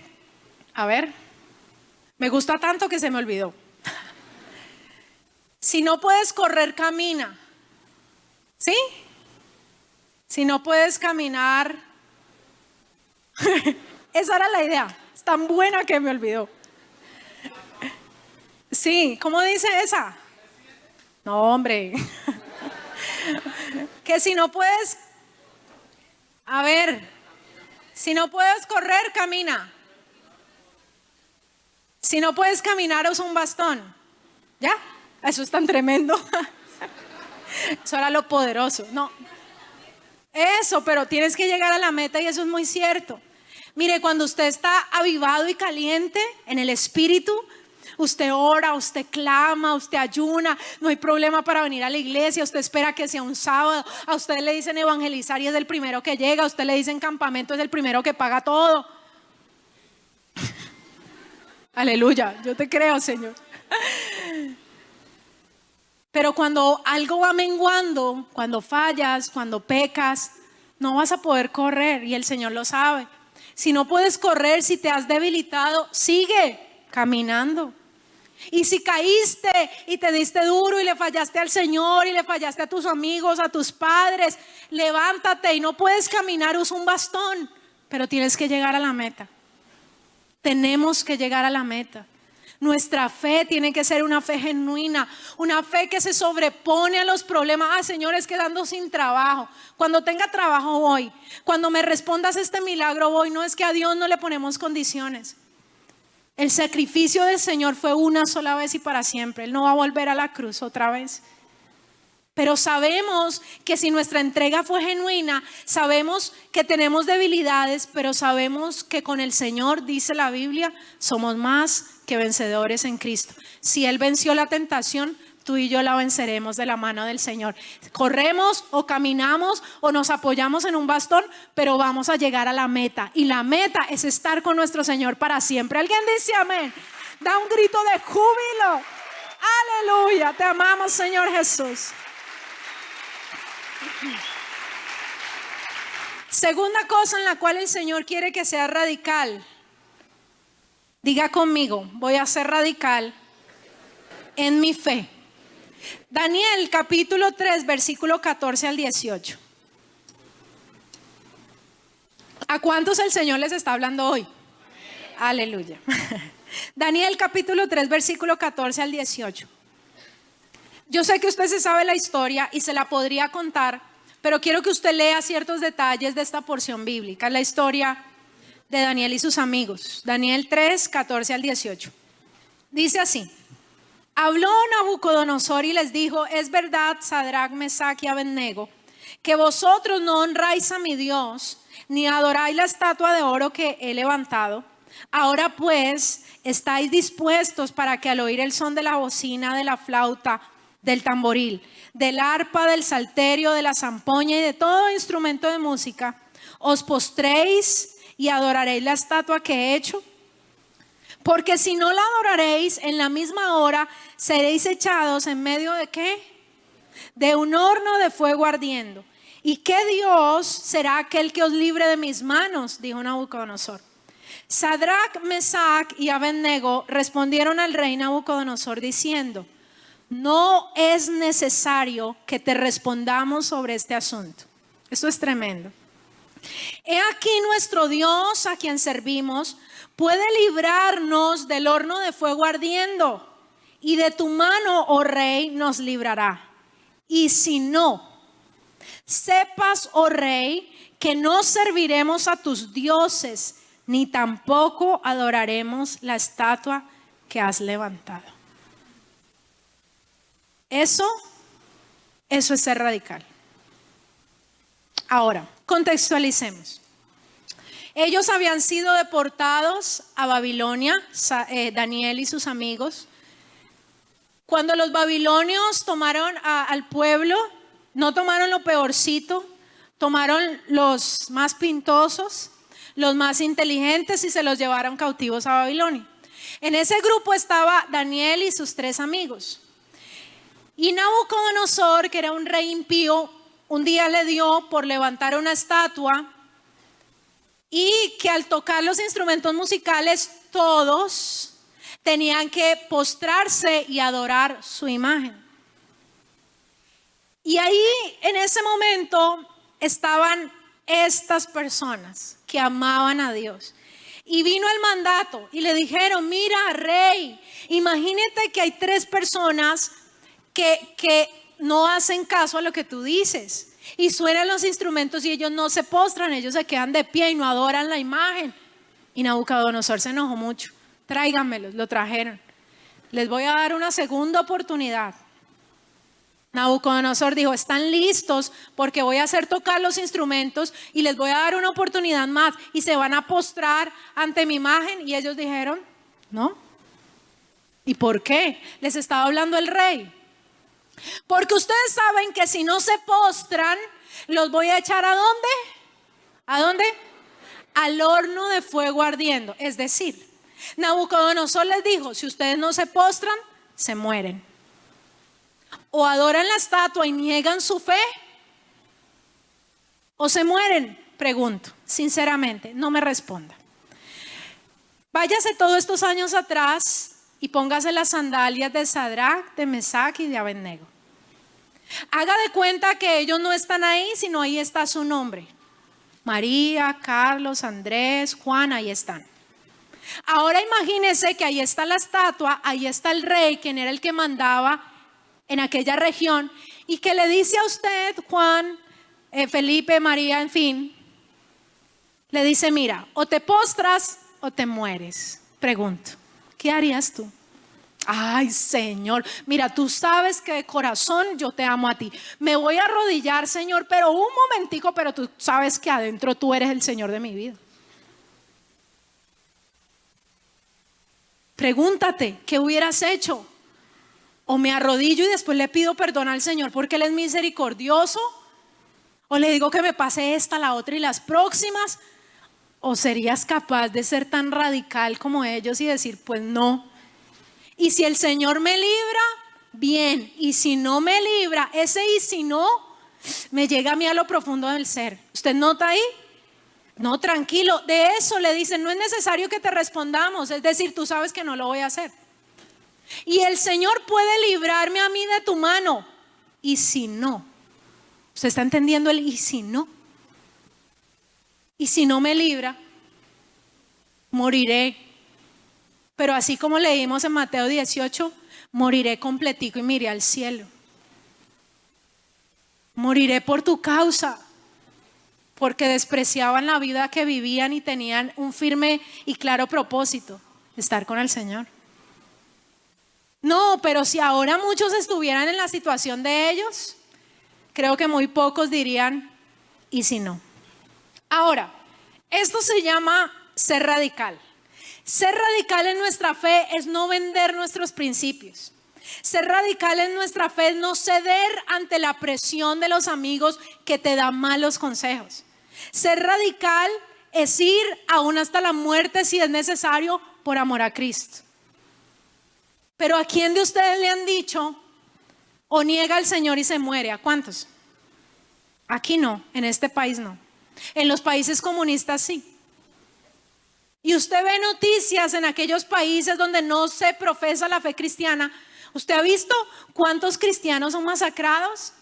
[SPEAKER 7] me gusta tanto que se me olvidó. Si no puedes correr, camina. ¿Sí? Si no puedes caminar. Esa era la idea. Es tan buena que me olvidó. Sí, ¿cómo dice esa? No, hombre. Que si no puedes, a ver, si no puedes correr, camina. Si no puedes caminar, usa un bastón. ¿Ya? Eso es tan tremendo. Eso era lo poderoso. No. Eso, pero tienes que llegar a la meta y eso es muy cierto. Mire, cuando usted está avivado y caliente en el espíritu, usted ora, usted clama, usted ayuna, no hay problema para venir a la iglesia, usted espera que sea un sábado, a usted le dicen evangelizar y es el primero que llega, a usted le dicen campamento, es el primero que paga todo. Aleluya, yo te creo, Señor. Pero cuando algo va menguando, cuando fallas, cuando pecas, no vas a poder correr y el Señor lo sabe. Si no puedes correr, si te has debilitado, sigue caminando. Y si caíste y te diste duro y le fallaste al Señor y le fallaste a tus amigos, a tus padres, levántate y no puedes caminar, usa un bastón, pero tienes que llegar a la meta. Tenemos que llegar a la meta. Nuestra fe tiene que ser una fe genuina, una fe que se sobrepone a los problemas. Ah, Señor, es quedando sin trabajo. Cuando tenga trabajo voy. Cuando me respondas este milagro voy. No es que a Dios no le ponemos condiciones. El sacrificio del Señor fue una sola vez y para siempre. Él no va a volver a la cruz otra vez. Pero sabemos que si nuestra entrega fue genuina, sabemos que tenemos debilidades, pero sabemos que con el Señor, dice la Biblia, somos más que vencedores en Cristo. Si Él venció la tentación, tú y yo la venceremos de la mano del Señor. Corremos o caminamos o nos apoyamos en un bastón, pero vamos a llegar a la meta. Y la meta es estar con nuestro Señor para siempre. ¿Alguien dice amén? Da un grito de júbilo. Aleluya, te amamos, Señor Jesús. Segunda cosa en la cual el Señor quiere que sea radical. Diga conmigo, voy a ser radical en mi fe. Daniel capítulo 3 versículo 14 al 18. ¿A cuántos el Señor les está hablando hoy? Aleluya. Daniel capítulo 3 versículo 14 al 18. Yo sé que usted se sabe la historia y se la podría contar, pero quiero que usted lea ciertos detalles de esta porción bíblica, la historia de Daniel y sus amigos. Daniel 3, 14 al 18. Dice así: habló Nabucodonosor y les dijo: es verdad, Sadrach, Mesach y Abednego, que vosotros no honráis a mi Dios, ni adoráis la estatua de oro que he levantado. Ahora pues, estáis dispuestos para que al oír el son de la bocina, de la flauta, del tamboril, del arpa, del salterio, de la zampoña y de todo instrumento de música, os postréis y adoraréis la estatua que he hecho. Porque si no la adoraréis, en la misma hora seréis echados en medio de ¿qué? De un horno de fuego ardiendo. ¿Y qué Dios será aquel que os libre de mis manos?, dijo Nabucodonosor. Sadrach, Mesach y Abednego respondieron al rey Nabucodonosor diciendo: no es necesario que te respondamos sobre este asunto. Esto es tremendo. He aquí nuestro Dios, a quien servimos, puede librarnos del horno de fuego ardiendo, y de tu mano, oh rey, nos librará. Y si no, sepas, oh rey, que no serviremos a tus dioses, ni tampoco adoraremos la estatua que has levantado. Eso es ser radical. Ahora, contextualicemos. Ellos habían sido deportados a Babilonia, Daniel y sus amigos. Cuando los babilonios tomaron al pueblo, no tomaron lo peorcito, tomaron los más pintosos, los más inteligentes y se los llevaron cautivos a Babilonia. En ese grupo estaba Daniel y sus 3 amigos. Y Nabucodonosor, que era un rey impío, un día le dio por levantar una estatua y que al tocar los instrumentos musicales todos tenían que postrarse y adorar su imagen. Y ahí en ese momento estaban estas personas que amaban a Dios. Y vino el mandato y le dijeron, mira, rey, imagínate que hay 3 personas que no hacen caso a lo que tú dices. Y suenan los instrumentos y ellos no se postran, ellos se quedan de pie y no adoran la imagen. Y Nabucodonosor se enojó mucho. Tráiganmelos, lo trajeron. Les voy a dar una segunda oportunidad. Nabucodonosor dijo, están listos porque voy a hacer tocar los instrumentos y les voy a dar una oportunidad más y se van a postrar ante mi imagen. Y ellos dijeron, no. ¿Y por qué? Les estaba hablando el rey. Porque ustedes saben que si no se postran, los voy a echar ¿a dónde? ¿A dónde? Al horno de fuego ardiendo. Es decir, Nabucodonosor les dijo, si ustedes no se postran, se mueren. O adoran la estatua y niegan su fe, o se mueren. Pregunto, sinceramente, no me responda. Váyase todos estos años atrás y póngase las sandalias de Sadrach, de Mesach y de Abednego. Haga de cuenta que ellos no están ahí, sino ahí está su nombre. María, Carlos, Andrés, Juan, ahí están. Ahora imagínese que ahí está la estatua, ahí está el rey, quien era el que mandaba en aquella región, y que le dice a usted, Juan, Felipe, María, en fin, le dice, mira, o te postras o te mueres. Pregunto, ¿qué harías tú? Ay, Señor, mira, tú sabes que de corazón yo te amo a ti. Me voy a arrodillar, Señor, pero un momentico, pero tú sabes que adentro tú eres el Señor de mi vida. Pregúntate, ¿qué hubieras hecho? O me arrodillo y después le pido perdón al Señor porque Él es misericordioso. O le digo que me pase esta, la otra y las próximas. O serías capaz de ser tan radical como ellos y decir, pues no. Y si el Señor me libra, bien. Y si no me libra, ese y si no, me llega a mí a lo profundo del ser. ¿Usted nota ahí? No, tranquilo. De eso le dicen, no es necesario que te respondamos. Es decir, tú sabes que no lo voy a hacer. Y el Señor puede librarme a mí de tu mano. Y si no, ¿usted está entendiendo el y si no? Y si no me libra, moriré. Pero así como leímos en Mateo 18, moriré completico y miré al cielo. Moriré por tu causa, porque despreciaban la vida que vivían y tenían un firme y claro propósito, estar con el Señor. No, pero si ahora muchos estuvieran en la situación de ellos, creo que muy pocos dirían, ¿y si no? Ahora, esto se llama ser radical. Ser radical en nuestra fe es no vender nuestros principios. Ser radical en nuestra fe es no ceder ante la presión de los amigos que te dan malos consejos. Ser radical es ir aún hasta la muerte si es necesario por amor a Cristo. Pero ¿a quién de ustedes le han dicho o niega al Señor y se muere? ¿A cuántos? Aquí no, en este país no. En los países comunistas sí. Y usted ve noticias en aquellos países donde no se profesa la fe cristiana. ¿Usted ha visto cuántos cristianos son masacrados?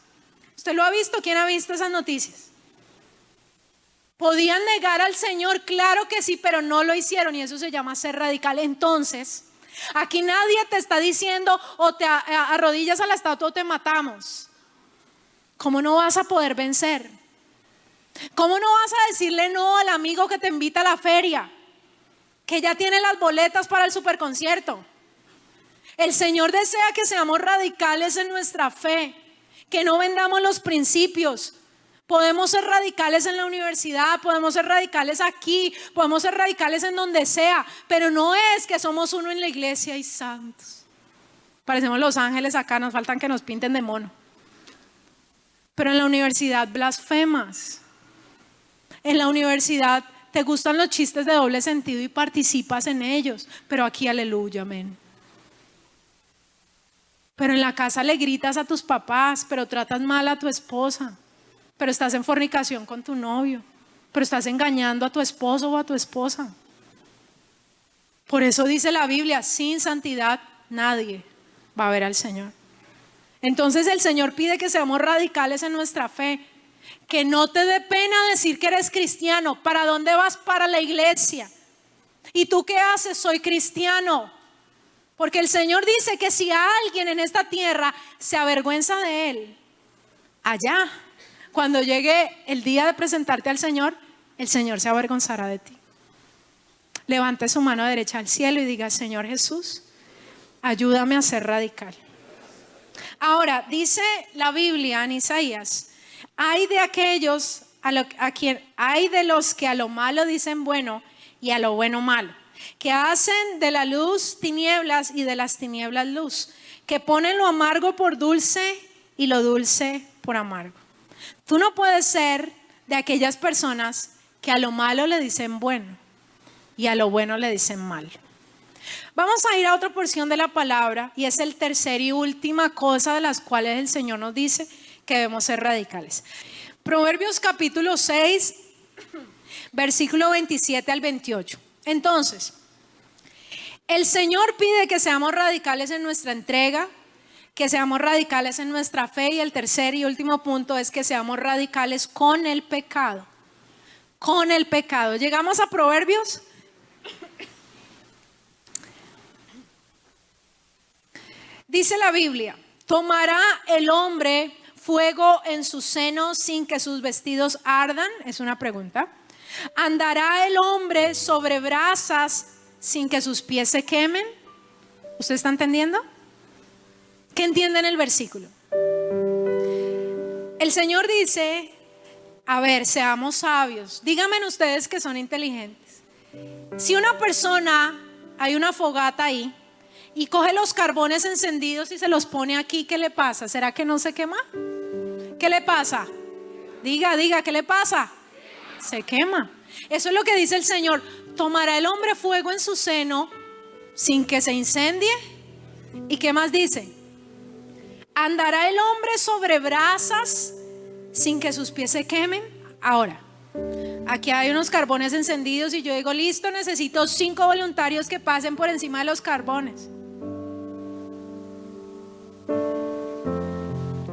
[SPEAKER 7] ¿Usted lo ha visto? ¿Quién ha visto esas noticias? ¿Podían negar al Señor? Claro que sí, pero no lo hicieron y eso se llama ser radical. Entonces, aquí nadie te está diciendo o te arrodillas a la estatua o te matamos. ¿Cómo no vas a poder vencer? ¿Cómo no vas a decirle no al amigo que te invita a la feria, que ya tiene las boletas para el superconcierto? El Señor desea que seamos radicales en nuestra fe, que no vendamos los principios. Podemos ser radicales en la universidad, podemos ser radicales aquí, podemos ser radicales en donde sea, pero no es que somos uno en la iglesia y santos. Parecemos los ángeles acá, nos faltan que nos pinten de mono. Pero en la universidad blasfemas. En la universidad te gustan los chistes de doble sentido y participas en ellos, pero aquí aleluya, amén. Pero en la casa le gritas a tus papás, pero tratas mal a tu esposa. Pero estás en fornicación con tu novio, pero estás engañando a tu esposo o a tu esposa. Por eso dice la Biblia, sin santidad nadie va a ver al Señor. Entonces el Señor pide que seamos radicales en nuestra fe. Que no te dé pena decir que eres cristiano. ¿Para dónde vas? Para la iglesia. ¿Y tú qué haces? Soy cristiano. Porque el Señor dice que si alguien en esta tierra se avergüenza de Él, allá, cuando llegue el día de presentarte al Señor, el Señor se avergonzará de ti. Levante su mano derecha al cielo y diga: Señor Jesús, ayúdame a ser radical. Ahora, dice la Biblia en Isaías: hay de aquellos hay de los que a lo malo dicen bueno y a lo bueno malo, que hacen de la luz tinieblas y de las tinieblas luz, que ponen lo amargo por dulce y lo dulce por amargo. Tú no puedes ser de aquellas personas que a lo malo le dicen bueno y a lo bueno le dicen mal. Vamos a ir a otra porción de la palabra, y es el tercer y última cosa de las cuales el Señor nos dice que debemos ser radicales. Proverbios capítulo 6, versículo 27 al 28. Entonces, el Señor pide que seamos radicales en nuestra entrega, que seamos radicales en nuestra fe, y el tercer y último punto es que seamos radicales con el pecado. Con el pecado. Llegamos a Proverbios. Dice la Biblia: ¿tomará el hombre fuego en su seno sin que sus vestidos ardan? Es una pregunta. ¿Andará el hombre sobre brasas sin que sus pies se quemen? ¿Usted está entendiendo? ¿Qué entiende en el versículo? El Señor dice: a ver, seamos sabios. Díganme ustedes que son inteligentes. Si una persona, hay una fogata ahí, y coge los carbones encendidos y se los pone aquí, ¿qué le pasa? ¿Será que no se quema? ¿Qué le pasa? Diga, ¿qué le pasa? Se quema. Eso es lo que dice el Señor. ¿Tomará el hombre fuego en su seno sin que se incendie? ¿Y qué más dice? ¿Andará el hombre sobre brasas sin que sus pies se quemen? Ahora, aquí hay unos carbones encendidos y yo digo: listo, necesito 5 voluntarios que pasen por encima de los carbones.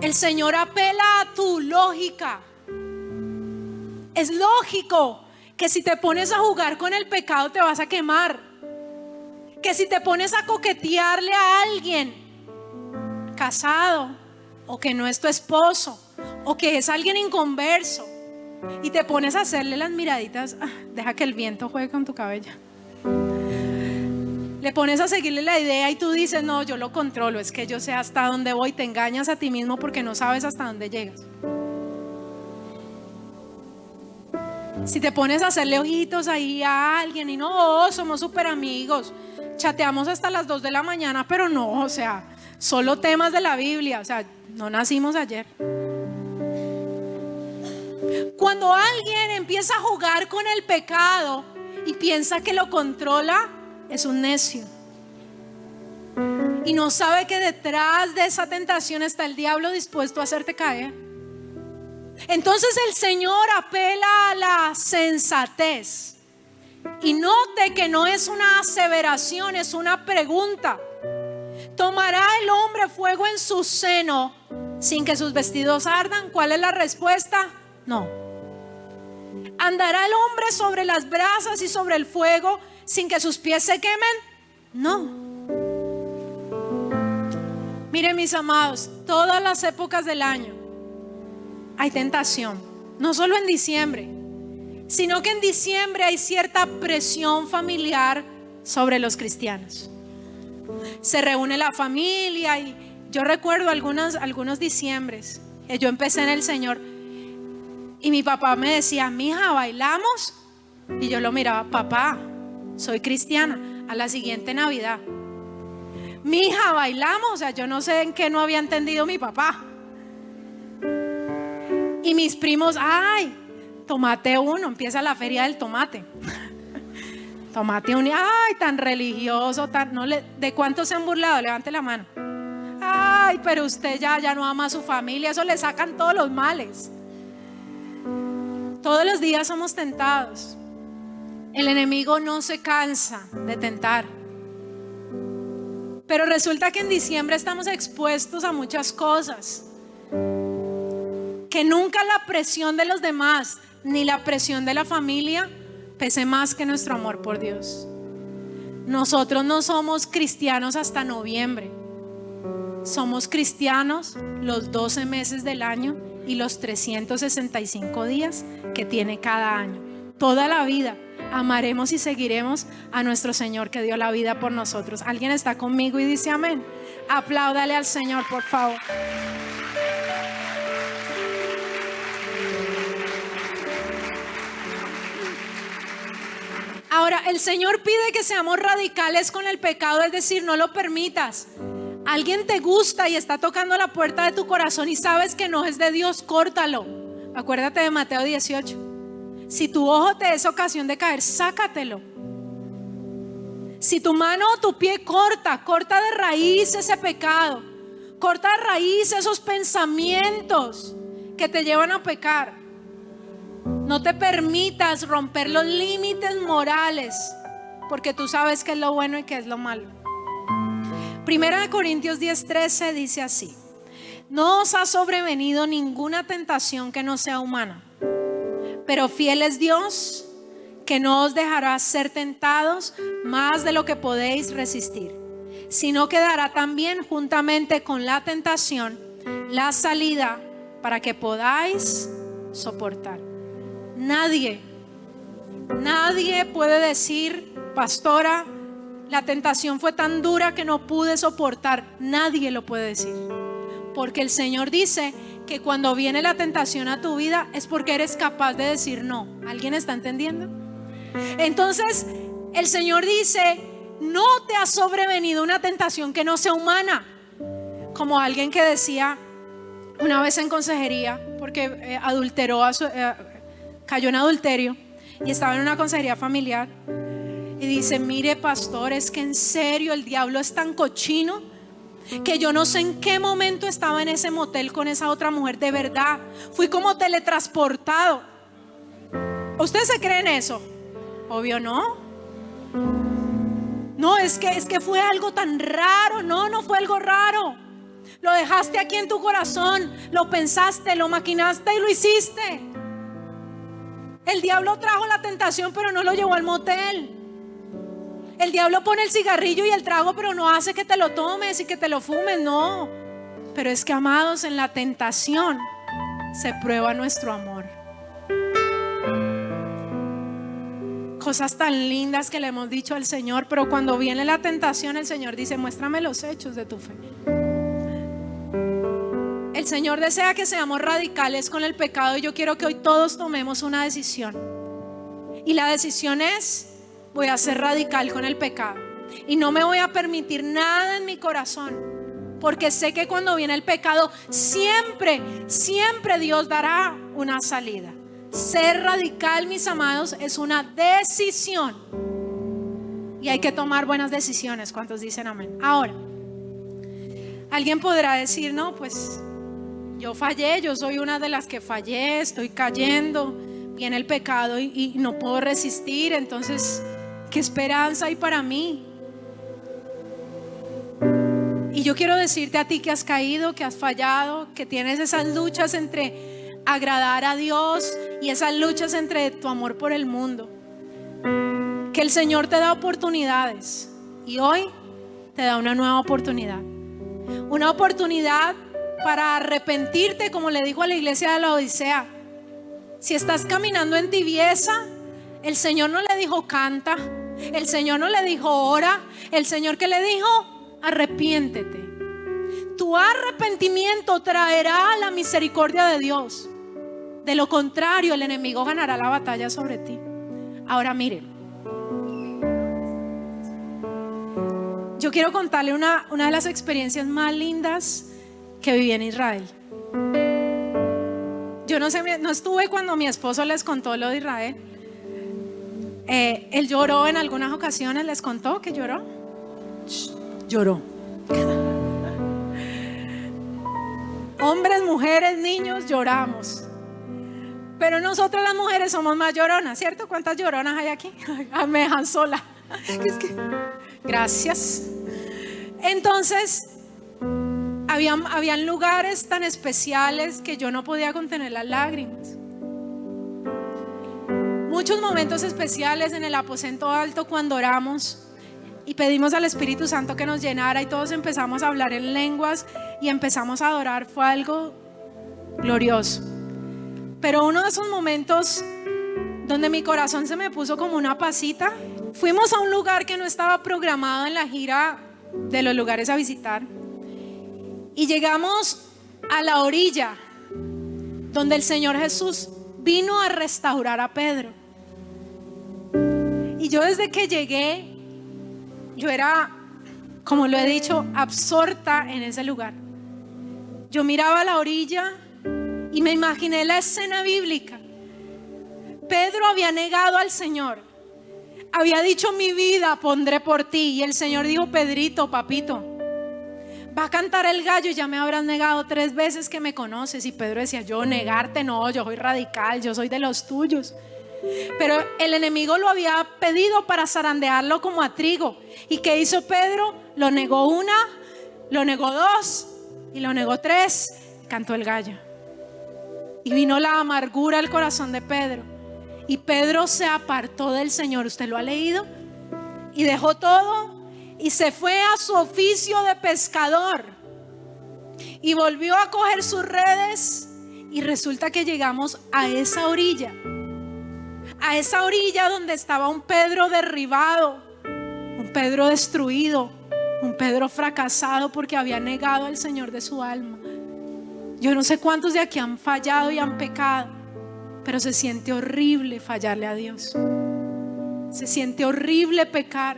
[SPEAKER 7] El Señor apela a tu lógica. Es lógico que si te pones a jugar con el pecado te vas a quemar. Que si te pones a coquetearle a alguien casado, o que no es tu esposo, o que es alguien inconverso, y te pones a hacerle las miraditas, deja que el viento juegue con tu cabello, le pones a seguirle la idea y tú dices: no, yo lo controlo, es que yo sé hasta dónde voy. Te engañas a ti mismo porque no sabes hasta dónde llegas. Si te pones a hacerle ojitos ahí a alguien y no, somos súper amigos, chateamos hasta las 2 de la mañana, pero no, o sea, solo temas de la Biblia, o sea, no nacimos ayer. Cuando alguien empieza a jugar con el pecado y piensa que lo controla, es un necio. Y no sabe que detrás de esa tentación está el diablo dispuesto a hacerte caer. Entonces el Señor apela a la sensatez. Y note que no es una aseveración, es una pregunta. ¿Tomará el hombre fuego en su seno sin que sus vestidos ardan? ¿Cuál es la respuesta? No. ¿Andará el hombre sobre las brasas y sobre el fuego sin que sus pies se quemen? No. Miren, mis amados, todas las épocas del año hay tentación. No solo en diciembre, sino que en diciembre hay cierta presión familiar sobre los cristianos. Se reúne la familia y yo recuerdo algunos diciembres que yo empecé en el Señor y mi papá me decía: mija, ¿bailamos? Y yo lo miraba: papá, soy cristiana. A la siguiente Navidad: mija, ¿bailamos? O sea, yo no sé en qué no había entendido mi papá. Y mis primos: ay, tomate uno, empieza la feria del tomate. Tomate uno, ay, tan religioso, ¿de cuántos se han burlado? Levante la mano. Ay, pero usted ya no ama a su familia, eso le sacan todos los males. Todos los días somos tentados. El enemigo no se cansa de tentar. Pero resulta que en diciembre estamos expuestos a muchas cosas. Que nunca la presión de los demás ni la presión de la familia pese más que nuestro amor por Dios. Nosotros no somos cristianos hasta noviembre. Somos cristianos los 12 meses del año y los 365 días que tiene cada año. Toda la vida amaremos y seguiremos a nuestro Señor que dio la vida por nosotros. ¿Alguien está conmigo y dice amén? Apláudale al Señor, por favor. Ahora, el Señor pide que seamos radicales con el pecado, es decir, no lo permitas. Alguien te gusta y está tocando la puerta de tu corazón y sabes que no es de Dios, córtalo. Acuérdate de Mateo 18. Si tu ojo te es ocasión de caer, sácatelo. Si tu mano o tu pie corta de raíz ese pecado, corta de raíz esos pensamientos que te llevan a pecar. No te permitas romper los límites morales, porque tú sabes qué es lo bueno y qué es lo malo. Primera de Corintios 10:13 dice así: no os ha sobrevenido ninguna tentación que no sea humana, pero fiel es Dios, que no os dejará ser tentados más de lo que podéis resistir, sino que dará también juntamente con la tentación la salida para que podáis soportar. Nadie puede decir: pastora, la tentación fue tan dura que no pude soportar. Nadie lo puede decir, porque el Señor dice que cuando viene la tentación a tu vida es porque eres capaz de decir no. ¿Alguien está entendiendo? Entonces el Señor dice: no te ha sobrevenido una tentación que no sea humana. Como alguien que decía una vez en consejería, porque adulteró cayó en adulterio y estaba en una consejería familiar, y dice: mire, pastor, es que en serio el diablo es tan cochino que yo no sé en qué momento estaba en ese motel con esa otra mujer. De verdad, fui como teletransportado. ¿Ustedes se creen eso? Obvio no. No, es que fue algo tan raro. No fue algo raro. Lo dejaste aquí en tu corazón, lo pensaste, lo maquinaste y lo hiciste. El diablo trajo la tentación, pero no lo llevó al motel. El diablo pone el cigarrillo y el trago, pero no hace que te lo tomes y que te lo fumes, no. Pero es que, amados, en la tentación se prueba nuestro amor. Cosas tan lindas que le hemos dicho al Señor, pero cuando viene la tentación, el Señor dice: muéstrame los hechos de tu fe. El Señor desea que seamos radicales con el pecado, y yo quiero que hoy todos tomemos una decisión. Y la decisión es: voy a ser radical con el pecado y no me voy a permitir nada en mi corazón, porque sé que cuando viene el pecado siempre Dios dará una salida. Ser radical, mis amados, es una decisión, y hay que tomar buenas decisiones. ¿Cuántos dicen amén? Ahora, alguien podrá decir: no, pues yo fallé, yo soy una de las que fallé, estoy cayendo, viene el pecado y no puedo resistir. Entonces, ¿qué esperanza hay para mí? Y yo quiero decirte a ti que has caído, que has fallado, que tienes esas luchas entre agradar a Dios y esas luchas entre tu amor por el mundo, que el Señor te da oportunidades, y hoy te da una nueva oportunidad. Una oportunidad para arrepentirte, como le dijo a la iglesia de la Odisea. Si estás caminando en tibieza, el Señor no le dijo canta, el Señor no le dijo ora, el Señor que le dijo: arrepiéntete. Tu arrepentimiento traerá la misericordia de Dios. De lo contrario, el enemigo ganará la batalla sobre ti. Ahora mire, yo quiero contarle una de las experiencias más lindas que viví en Israel. Yo no sé, no estuve cuando mi esposo les contó lo de Israel. Él lloró en algunas ocasiones. ¿Les contó que lloró? Lloró. Hombres, mujeres, niños, lloramos. Pero nosotras las mujeres somos más lloronas, ¿cierto? ¿Cuántas lloronas hay aquí? Me dejan sola. Gracias. Entonces, habían lugares tan especiales que yo no podía contener las lágrimas. Muchos momentos especiales en el aposento alto cuando oramos y pedimos al Espíritu Santo que nos llenara y todos empezamos a hablar en lenguas y empezamos a adorar. Fue algo glorioso. Pero uno de esos momentos donde mi corazón se me puso como una pasita, fuimos a un lugar que no estaba programado en la gira de los lugares a visitar y llegamos a la orilla donde el Señor Jesús vino a restaurar a Pedro. Y yo desde que llegué, yo era, como lo he dicho, absorta en ese lugar. Yo miraba a la orilla y me imaginé la escena bíblica. Pedro había negado al Señor, había dicho: mi vida pondré por ti. Y el Señor dijo: Pedrito, papito, va a cantar el gallo y ya me habrás negado 3 veces que me conoces. Y Pedro decía: yo negarte no, yo soy radical, yo soy de los tuyos. Pero el enemigo lo había pedido para zarandearlo como a trigo. ¿Y qué hizo Pedro? Lo negó 1, lo negó 2 y lo negó 3. Cantó el gallo. Y vino la amargura al corazón de Pedro. Y Pedro se apartó del Señor. ¿Usted lo ha leído? Y dejó todo y se fue a su oficio de pescador. Y volvió a coger sus redes. Y resulta que llegamos a esa orilla. A esa orilla donde estaba un Pedro derribado, un Pedro destruido, un Pedro fracasado porque había negado al Señor de su alma. Yo no sé cuántos de aquí han fallado y han pecado, pero se siente horrible fallarle a Dios. Se siente horrible pecar.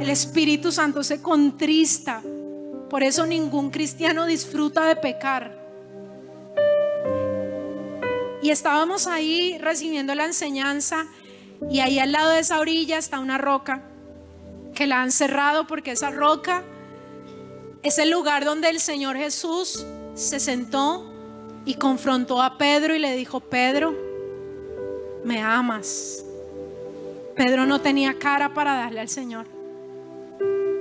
[SPEAKER 7] El Espíritu Santo se contrista. Por eso ningún cristiano disfruta de pecar. Y estábamos ahí recibiendo la enseñanza, y ahí al lado de esa orilla está una roca que la han cerrado, porque esa roca es el lugar donde el Señor Jesús se sentó y confrontó a Pedro y le dijo: Pedro, ¿me amas? Pedro no tenía cara para darle al Señor.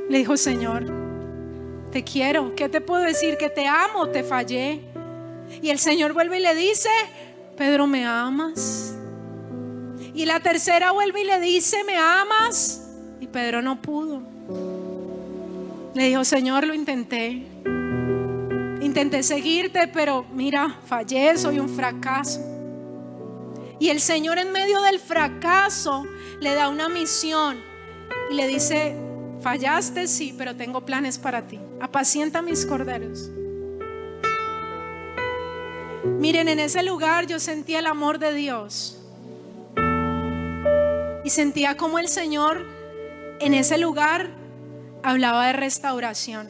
[SPEAKER 7] Le dijo: Señor, te quiero. ¿Qué te puedo decir? Que te amo, te fallé. Y el Señor vuelve y le dice: Pedro, ¿me amas? Y la tercera vuelve y le dice: ¿me amas? Y Pedro no pudo. Le dijo: Señor, lo intenté seguirte, pero mira, fallé, soy un fracaso. Y el Señor, en medio del fracaso, le da una misión y le dice: fallaste, sí, pero tengo planes para ti. Apacienta mis corderos. Miren, en ese lugar yo sentía el amor de Dios y sentía como el Señor en ese lugar hablaba de restauración.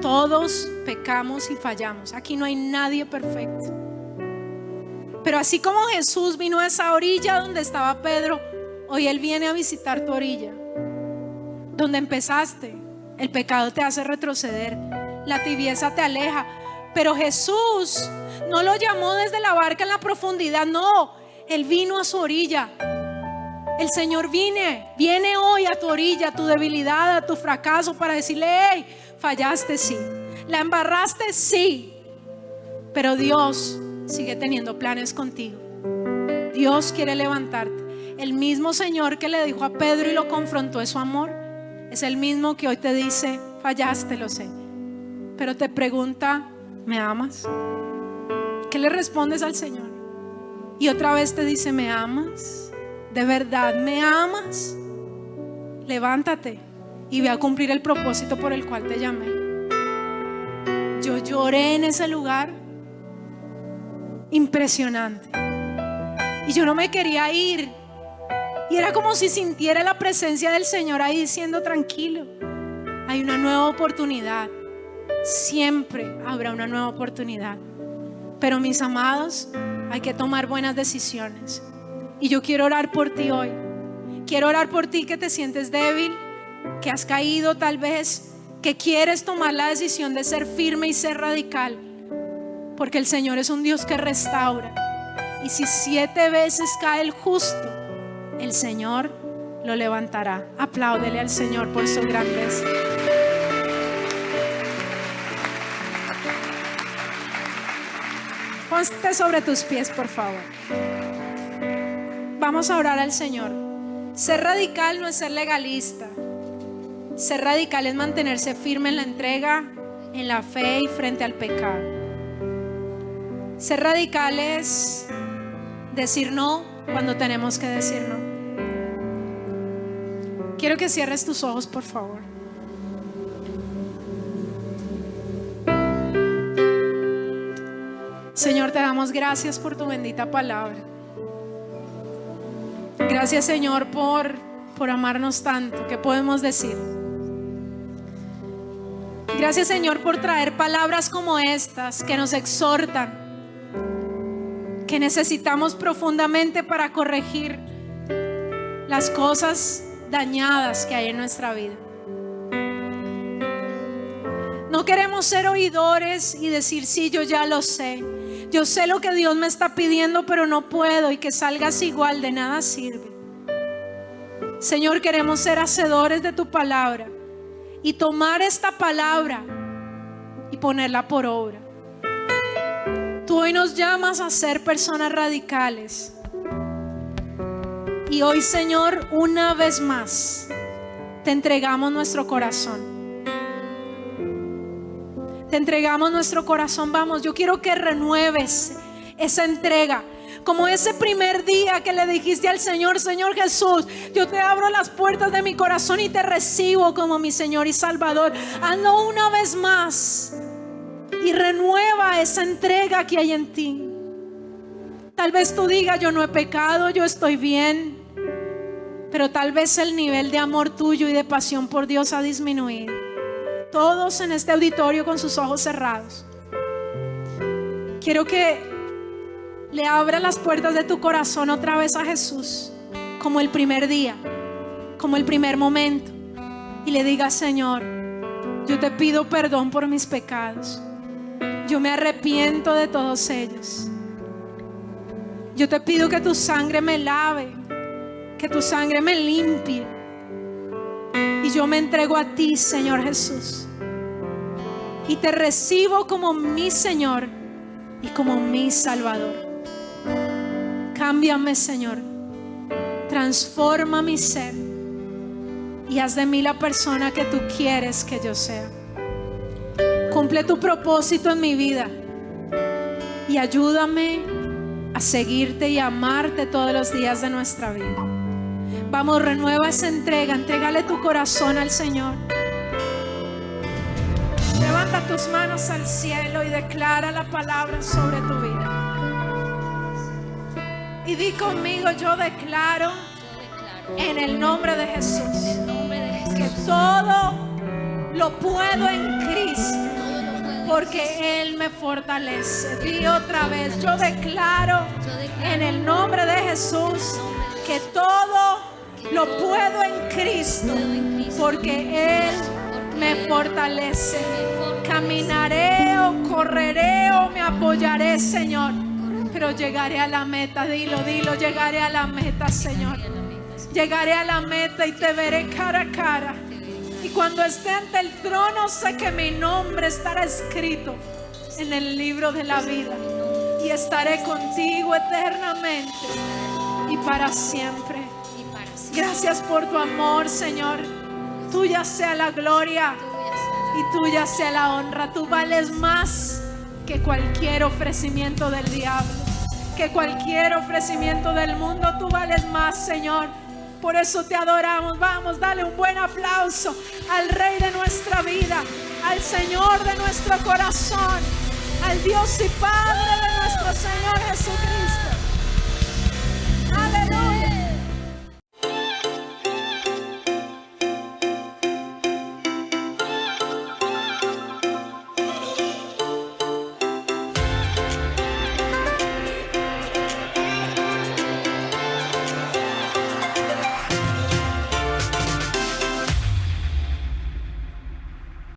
[SPEAKER 7] Todos pecamos y fallamos. Aquí no hay nadie perfecto. Pero así como Jesús vino a esa orilla donde estaba Pedro, hoy Él viene a visitar tu orilla. Donde empezaste, el pecado te hace retroceder, la tibieza te aleja. Pero Jesús no lo llamó desde la barca en la profundidad, no, Él vino a su orilla. El Señor viene hoy a tu orilla, a tu debilidad, a tu fracaso, para decirle: hey, fallaste, sí, la embarraste, sí, pero Dios sigue teniendo planes contigo. Dios quiere levantarte. El mismo Señor que le dijo a Pedro y lo confrontó de su amor, es el mismo que hoy te dice: fallaste, lo sé, pero te pregunta: ¿me amas? ¿Qué le respondes al Señor? Y otra vez te dice: ¿me amas? ¿De verdad me amas? Levántate y ve a cumplir el propósito por el cual te llamé. Yo lloré en ese lugar, impresionante, y yo no me quería ir, y era como si sintiera la presencia del Señor ahí diciendo: tranquilo, hay una nueva oportunidad. Siempre habrá una nueva oportunidad. Pero mis amados, hay que tomar buenas decisiones. Y yo quiero orar por ti hoy. Quiero orar por ti que te sientes débil, que has caído tal vez, que quieres tomar la decisión de ser firme y ser radical. Porque el Señor es un Dios que restaura. Y si 7 veces cae el justo, el Señor lo levantará. Apláudele al Señor por su grandeza. Ponte sobre tus pies, por favor. Vamos a orar al Señor. Ser radical no es ser legalista. Ser radical es mantenerse firme en la entrega, en la fe y frente al pecado. Ser radical es decir no cuando tenemos que decir no. Quiero que cierres tus ojos, por favor. Señor, te damos gracias por tu bendita palabra. Gracias, Señor, por amarnos tanto. ¿Qué podemos decir? Gracias, Señor, por traer palabras como estas que nos exhortan, que necesitamos profundamente para corregir las cosas dañadas que hay en nuestra vida. No queremos ser oidores y decir, sí, yo ya lo sé. Yo sé lo que Dios me está pidiendo, pero no puedo, y que salgas igual, de nada sirve. Señor, queremos ser hacedores de tu palabra y tomar esta palabra y ponerla por obra. Tú hoy nos llamas a ser personas radicales. Y hoy, Señor, una vez más te entregamos nuestro corazón. Te entregamos nuestro corazón. Vamos, yo quiero que renueves esa entrega. Como ese primer día que le dijiste al Señor, Señor Jesús, yo te abro las puertas de mi corazón y te recibo como mi Señor y Salvador. Hazlo una vez más y renueva esa entrega que hay en ti. Tal vez tú digas, yo no he pecado, yo estoy bien, pero tal vez el nivel de amor tuyo y de pasión por Dios ha disminuido. Todos en este auditorio con sus ojos cerrados, quiero que le abras las puertas de tu corazón otra vez a Jesús, como el primer día, como el primer momento, y le digas, Señor, yo te pido perdón por mis pecados. Yo me arrepiento de todos ellos. Yo te pido que tu sangre me lave, que tu sangre me limpie. Y yo me entrego a ti, Señor Jesús. Y te recibo como mi Señor y como mi Salvador. Cámbiame, Señor. Transforma mi ser. Y haz de mí la persona que tú quieres que yo sea. Cumple tu propósito en mi vida. Y ayúdame a seguirte y a amarte todos los días de nuestra vida. Vamos, renueva esa entrega. Entrégale tu corazón al Señor. Levanta tus manos al cielo y declara la palabra sobre tu vida. Y di conmigo, yo declaro en el nombre de Jesús que todo lo puedo en Cristo, porque Él me fortalece. Di otra vez, yo declaro en el nombre de Jesús que todo lo puedo en Cristo, porque Él me fortalece. Caminaré o correré o me apoyaré, Señor, pero llegaré a la meta. Dilo, llegaré a la meta, Señor. Llegaré a la meta y te veré cara a cara. Y cuando esté ante el trono, sé que mi nombre estará escrito en el libro de la vida. Y estaré contigo eternamente y para siempre. Gracias por tu amor, Señor. Tuya sea la gloria y tuya sea la honra. Tú vales más que cualquier ofrecimiento del diablo, que cualquier ofrecimiento del mundo. Tú vales más, Señor. Por eso te adoramos. Vamos, dale un buen aplauso al Rey de nuestra vida, al Señor de nuestro corazón, al Dios y Padre de nuestro Señor Jesucristo.